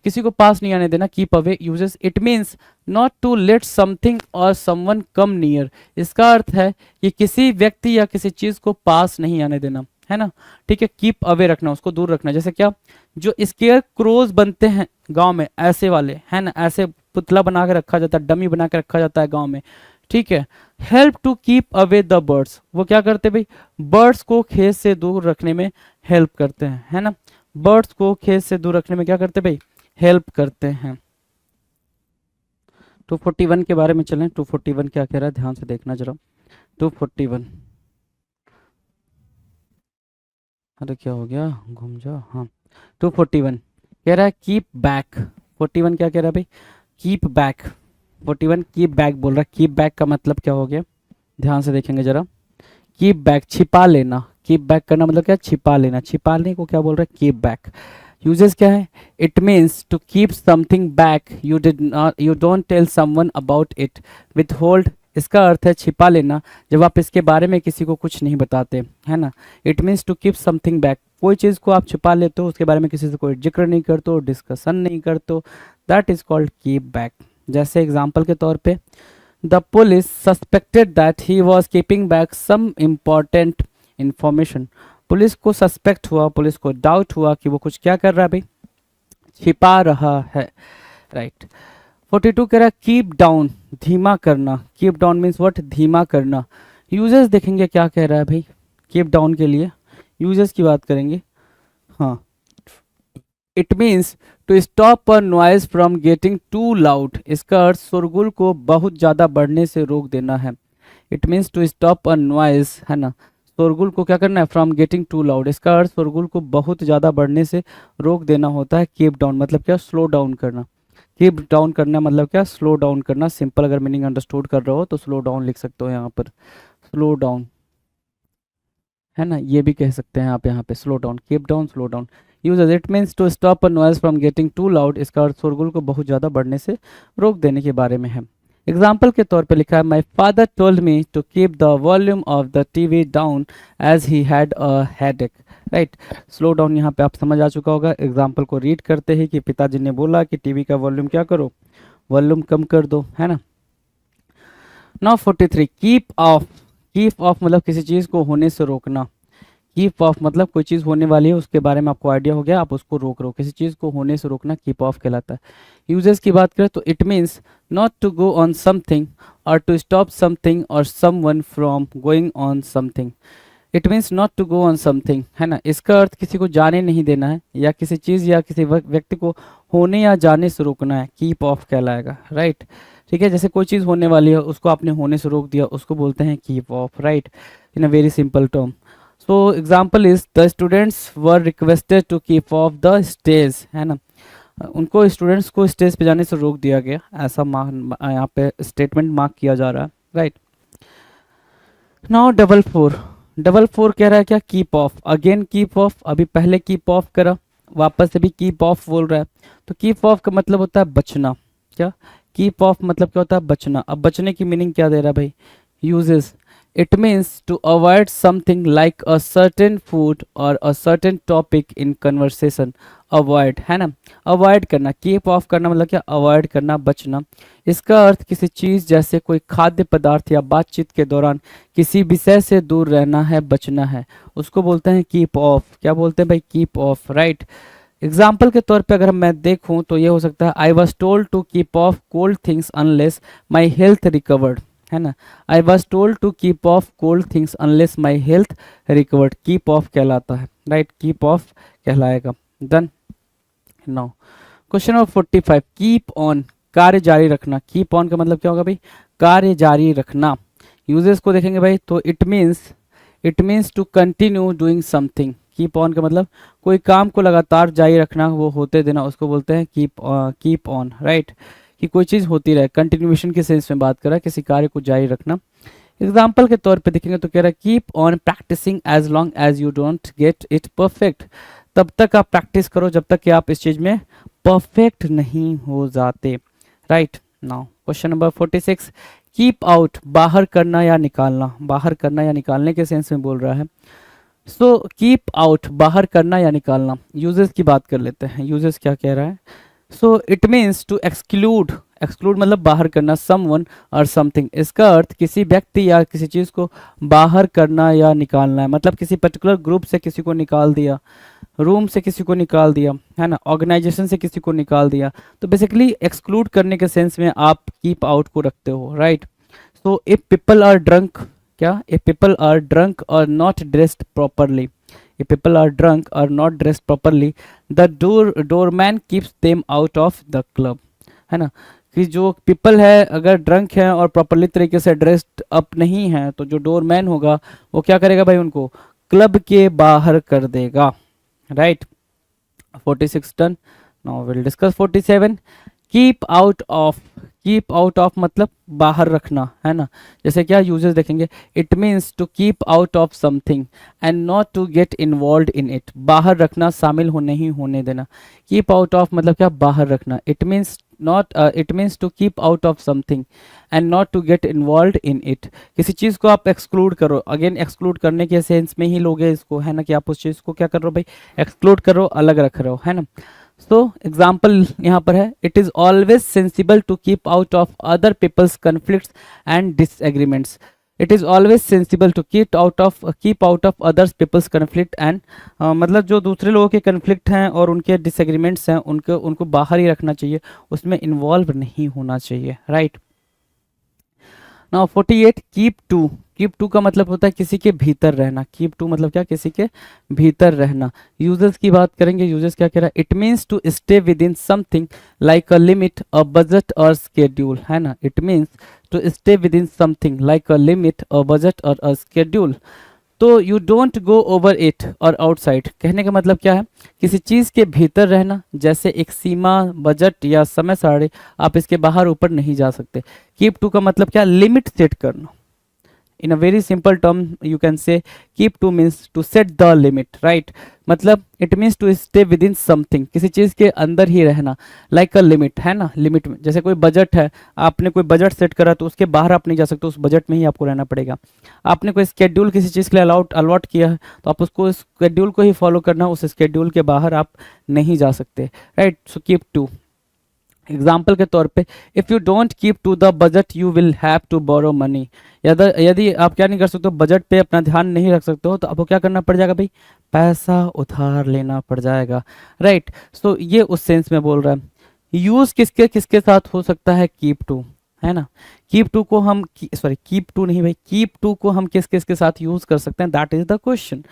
किसी को पास नहीं आने देना, keep away uses, it means not to let something और समवन कम नियर। इसका अर्थ है कि किसी व्यक्ति या किसी चीज को पास नहीं आने देना, है ना, ठीक है। कीप अवे रखना, उसको दूर रखना। जैसे क्या, जो स्केयर क्रोज बनते हैं गांव में, ऐसे वाले, है ना, ऐसे पुतला बना के रखा जाता है, डमी बना के रखा जाता है गांव में, ठीक है। Help to keep away the birds, वो क्या करते भाई, बर्ड्स को खेत से दूर रखने में हेल्प करते हैं, है ना। बर्ड्स को खेत से दूर रखने में क्या करते भाई, हेल्प करते हैं। 241 के बारे में चलें, 241 क्या कह रहा है, ध्यान से देखना जरा। 241, अरे क्या हो गया, घूम जाओ, हाँ। 241 कह रहा है कीप बैक। 41 क्या कह रहा है भाई, कीप बैक। 41 कीप बैक बोल रहा है। कीप बैक का मतलब क्या हो गया, ध्यान से देखेंगे जरा। कीप बैक, छिपा लेना। कीप बैक करना मतलब क्या, छिपा लेना। छिपाने को क्या बोल रहा है, कीप बैक। यूजेस क्या है, it means to keep something back, you don't tell someone about it. Withhold, इसका अर्थ है छिपा लेना, जब आप इसके बारे में किसी को कुछ नहीं बताते, है ना। It means to keep something back, कोई चीज़ को आप छिपा लेते हो, उसके बारे में किसी से कोई जिक्र नहीं करते हो, डिस्कशन नहीं करते हो, that is called keep back. जैसे एग्जाम्पल के तौर पे, the police suspected that he was keeping back some important information. Police को सस्पेक्ट हुआ, पुलिस को डाउट हुआ कि वो कुछ क्या कर रहा है भाई, छिपा रहा है, राइट। 42 कह रहा है कीप डाउन, धीमा करना। कीप डाउन मीन्स व्हाट, धीमा करना। यूजेस देखेंगे क्या कह रहा है भाई, कीप डाउन के लिए यूजेस की बात करेंगे, हाँ। It means to stop a noise from getting too loud. इसका अर्थ शोरगुल को बहुत ज़्यादा बढ़ने से रोक देना है। It means to stop a noise, है ना, शोरगुल को क्या करना है, फ्रॉम गेटिंग टू लाउड। इसका अर्थ शोरगुल को बहुत ज़्यादा बढ़ने से रोक देना होता है। कीप डाउन मतलब क्या, स्लो डाउन करना। कीप डाउन करना मतलब क्या, स्लो डाउन करना। सिंपल अगर मीनिंग अंडरस्टूड कर रहे हो तो स्लो डाउन लिख सकते हो यहाँ पर, स्लो डाउन, है ना, ये भी कह सकते हैं आप यहाँ पे, slow down, keep down, slow down. Uses, it means to stop a noise from getting too loud. इसका अर्थ शोरगुल को बहुत ज़्यादा बढ़ने से रोक देने के बारे में है। एग्जाम्पल के तौर पे लिखा है, my father told me to keep the volume of the TV down as he had a headache, right. Slow down यहाँ पे आप समझ आ चुका होगा। एग्जाम्पल को रीड करते ही कि पिताजी ने बोला कि टीवी का वॉल्यूम क्या करो, वॉल्यूम कम कर दो, है ना। Now 43, keep off. Keep of मतलब किसी चीज़ को होने से रोकना। कीप ऑफ मतलब कोई चीज़ होने वाली है, उसके बारे में आपको आइडिया हो गया, आप उसको रोक रहे हो, किसी चीज़ को होने से रोकना कीप ऑफ कहलाता है। यूजेस की बात करें तो it means not to go on something और टू स्टॉप समथिंग और someone from going on something. It means not to go on something, है ना, इसका अर्थ किसी को जाने नहीं देना है, या किसी चीज़ या किसी व्यक्ति को होने या जाने से रोकना है, कीप ऑफ कहलाएगा, राइट। ठीक है, जैसे कोई चीज़ होने वाली है, उसको आपने होने से रोक दिया, उसको बोलते हैं keep off, right, in a very simple term. So example is, the students were requested to keep off the stage, है ना, उनको स्टूडेंट्स को स्टेज पे जाने से रोक दिया गया, ऐसा यहाँ पे स्टेटमेंट मार्क किया जा रहा है, राइट। नाउ 44 कह रहा है क्या, keep of. Again keep of, अभी पहले कीप ऑफ करा, वापस से भी कीप ऑफ बोल रहा है। तो कीप ऑफ का मतलब होता है बचना, क्या, कीप ऑफ मतलब क्या होता है, बचना। अब बचने की मीनिंग क्या दे रहा है भाई, uses, it means to avoid something like a certain food और a certain topic in conversation. Avoid है ना, अवॉइड करना, कीप ऑफ करना मतलब क्या, अवॉइड करना, बचना। इसका अर्थ किसी चीज जैसे कोई खाद्य पदार्थ या बातचीत के दौरान किसी विषय से दूर रहना है, बचना है, उसको बोलते हैं कीप ऑफ। क्या बोलते हैं भाई, कीप ऑफ, राइट। एग्जाम्पल के तौर पे अगर मैं देखूं तो ये हो सकता है, I was told to keep off cold things unless my health recovered, है ना। I was told to keep off cold things unless my health recovered, keep off कहलाता है, राइट, कीप ऑफ कहलाएगा। Done. Now question number 45, keep on, कार्य जारी रखना। Keep on का मतलब क्या होगा भाई, कार्य जारी रखना। यूजेस को देखेंगे भाई तो it means to continue doing something. Keep on का मतलब कोई काम को लगातार जारी रखना, वो होते देना, उसको बोलते हैं कीप ऑन, राइट, कि कोई चीज़ होती रहे, कंटिन्यूएशन के सेंस में बात कर रहा है, किसी कार्य को जारी रखना। एग्जाम्पल के तौर पे देखेंगे तो कह रहा है, keep on practising as long as you don't get it perfect. तब तक आप प्रैक्टिस करो जब तक कि आप इस चीज़ में परफेक्ट नहीं हो जाते, right. Now question number 46, keep out, बाहर करना या निकालना। बाहर करना या निकालने के सेंस में बोल रहा है। सो कीप आउट, बाहर करना या निकालना। यूजेस की बात कर लेते हैं, यूजेस क्या कह रहा है। So it means to exclude, exclude मतलब बाहर करना, समवन और समथिंग। इसका अर्थ किसी व्यक्ति या किसी चीज़ को बाहर करना या निकालना है, मतलब किसी पर्टिकुलर ग्रुप से किसी को निकाल दिया, रूम से किसी को निकाल दिया, है ना, ऑर्गेनाइजेशन से किसी को निकाल दिया। तो बेसिकली एक्सक्लूड करने के सेंस में आप कीप आउट को रखते हो, right. So if people are drunk, क्या, इफ पीपल आर ड्रंक और not dressed properly, if people are drunk or not dressed properly, the doorman keeps them out of the club, है ना, कि जो people है अगर ड्रंक है और प्रॉपरली तरीके से ड्रेस्ड अप नहीं है तो जो डोरमैन होगा वो क्या करेगा भाई, उनको क्लब के बाहर कर देगा, right. 46 done. Now will discuss 47, keep out of. Keep out of मतलब बाहर रखना, है ना। जैसे क्या यूजेस देखेंगे, it means to keep out of something and not to get involve in it. बाहर रखना, शामिल हो नहीं होने देना। कीप आउट ऑफ मतलब क्या, बाहर रखना। It means to keep out of something and not to get involve in it. किसी चीज़ को आप एक्सक्लूड करो, अगेन एक्सक्लूड करने के सेंस में ही लोगे इसको, है ना, कि आप उस चीज़ को क्या कर रहे हो भाई, एक्सक्लूड करो, अलग रख रहे हो, है ना। सो एग्जाम्पल यहाँ पर है, it is always sensible to keep out of other people's conflicts and disagreements. It is always sensible to keep out of others people's conflict and, मतलब जो दूसरे लोगों के कन्फ्लिक्ट हैं और उनके डिसएग्रीमेंट्स हैं उनको बाहर ही रखना चाहिए, उसमें इन्वॉल्व नहीं होना चाहिए, right. Now 48, keep to. Keep to का मतलब होता है किसी के भीतर रहना। कीप टू मतलब क्या, किसी के भीतर रहना। यूजेस की बात करेंगे, यूजेस क्या कह रहा है, it means to stay within something like a limit, a budget और स्केड्यूल, है ना। It means to stay within something like a limit, a budget और अ स्केड्यूल। तो you don't go over it और outside, कहने का मतलब क्या है, किसी चीज़ के भीतर रहना, जैसे एक सीमा, बजट या समय सारणी, आप इसके बाहर ऊपर नहीं जा सकते। कीप टू का मतलब क्या, लिमिट सेट करना। in a very simple term you can say keep to means to set the limit, right। मतलब it means to stay within something, किसी चीज़ के अंदर ही रहना, like a limit, है ना। लिमिट में जैसे कोई बजट है, आपने कोई बजट सेट करा तो उसके बाहर आप नहीं जा सकते, उस बजट में ही आपको रहना पड़ेगा। आपने कोई स्केड्यूल किसी चीज़ के लिए अलॉट किया है तो आप उसको स्केड्यूल को ही फॉलो करना, उस स्केड्यूल के बाहर आप नहीं जा सकते, right. So keep to. Example के तौर पे, if you don't keep to the budget you will have to borrow money. यदि आप क्या नहीं कर सकते, बजट पे अपना ध्यान नहीं रख सकते हो तो आपको क्या करना पड़ जाएगा भाई, पैसा उधार लेना पड़ जाएगा, राइट। सो ये उस सेंस में बोल रहा है। यूज किसके किसके साथ हो सकता है, कीप टू, है ना। कीप टू को हम कीप टू नहीं भाई, कीप टू को हम किस किस के साथ यूज कर सकते हैं, दैट इज द क्वेश्चन।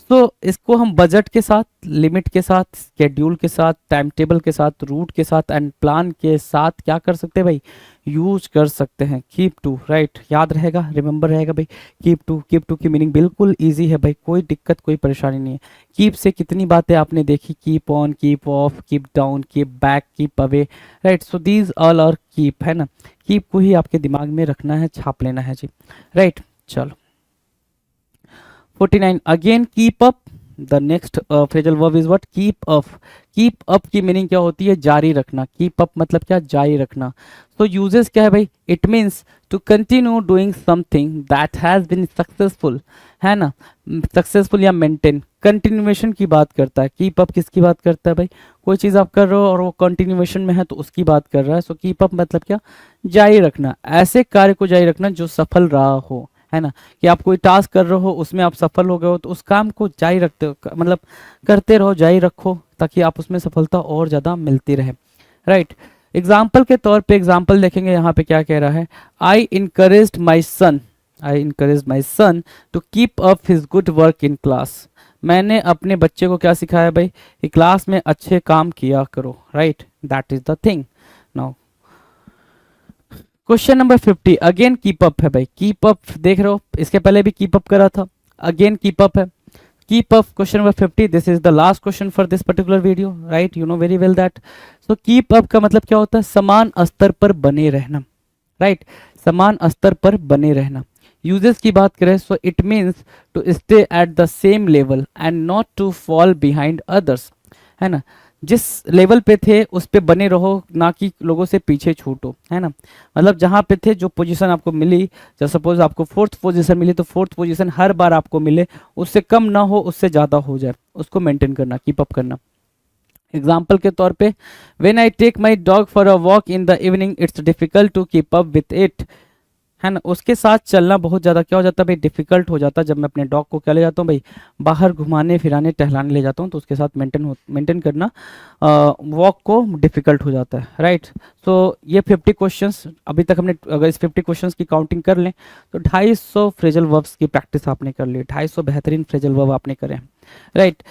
तो इसको हम बजट के साथ, लिमिट के साथ, स्केड्यूल के साथ, टाइम टेबल के साथ, रूट के साथ एंड प्लान के साथ क्या कर सकते हैं भाई, यूज कर सकते हैं। कीप टू, राइट, याद रहेगा, रिमेंबर रहेगा भाई। कीप टू की मीनिंग बिल्कुल इजी है भाई, कोई दिक्कत कोई परेशानी नहीं है। कीप से कितनी बातें आपने देखी, keep on, keep off, keep down, keep back, keep away, right. So these all are keep, है ना। कीप को ही आपके दिमाग में रखना है, छाप लेना है जी, राइट। चलो 49, again keep up, the next phrasal verb is what, keep up. Keep up की मीनिंग क्या होती है, जारी रखना। कीप अप मतलब क्या, जारी रखना। तो यूजेस क्या है भाई, it means to continue doing something that has been successful, है ना, सक्सेसफुल या मेंटेन, कंटिन्यूएशन की बात करता है। कीप अप किसकी बात करता है भाई, कोई चीज़ आप कर रहे हो और वो कंटिन्यूएशन में है तो उसकी बात कर रहा है। सो कीप अप मतलब क्या, जारी रखना, ऐसे कार्य को जारी रखना जो सफल रहा हो, है ना, कि आप कोई टास्क कर रहे हो उसमें आप सफल हो गए हो तो उस काम को जारी रखते हो, मतलब करते रहो, जारी रखो, ताकि आप उसमें सफलता और ज़्यादा मिलती रहे, राइट। एग्जाम्पल के तौर पे एग्जाम्पल देखेंगे यहाँ पे क्या कह रहा है, I encouraged my son, I encourage my son to keep up his good work in class. मैंने अपने बच्चे को क्या सिखाया भाई, कि क्लास में अच्छे काम किया करो, right, that is the thing. Now question number 50, again keep up है भाई, कीप अप देख रहे हो, इसके पहले भी कीप अप करा था, अगेन कीप अप है। Keep up question number 50, this is the last question for this particular video, right, you know very well that. So keep up का मतलब क्या होता है, समान स्तर पर बने रहना, राइट, समान स्तर पर बने रहना। यूजेस की बात करें so it means to stay at the same level and not to fall behind others, है ना, जिस लेवल पे थे उस पे बने रहो, ना कि लोगों से पीछे छूटो, है ना, मतलब जहाँ पे थे, जो पोजीशन आपको मिली, जैसे सपोज आपको 4th पोजीशन मिली तो 4th पोजीशन हर बार आपको मिले, उससे कम ना हो, उससे ज़्यादा हो जाए, उसको मेंटेन करना, कीप अप करना। एग्जाम्पल के तौर पे, when I take my dog for a walk in the evening it's difficult to keep up with it, है ना, उसके साथ चलना बहुत ज़्यादा क्या हो जाता है भाई, डिफिकल्ट हो जाता है। जब मैं अपने डॉग को क्या ले जाता हूँ भाई, बाहर घुमाने फिराने टहलाने ले जाता हूँ तो उसके साथ मेंटेन करना वॉक को डिफिकल्ट हो जाता है, राइट। सो ये 50 क्वेश्चंस अभी तक हमने, अगर इस 50 क्वेश्चंस की काउंटिंग कर लें तो 250 फ्रेजल वर्ब्स की प्रैक्टिस आपने कर ली, 250 बेहतरीन फ्रेजल वर्ब आपने करे हैं, राइट।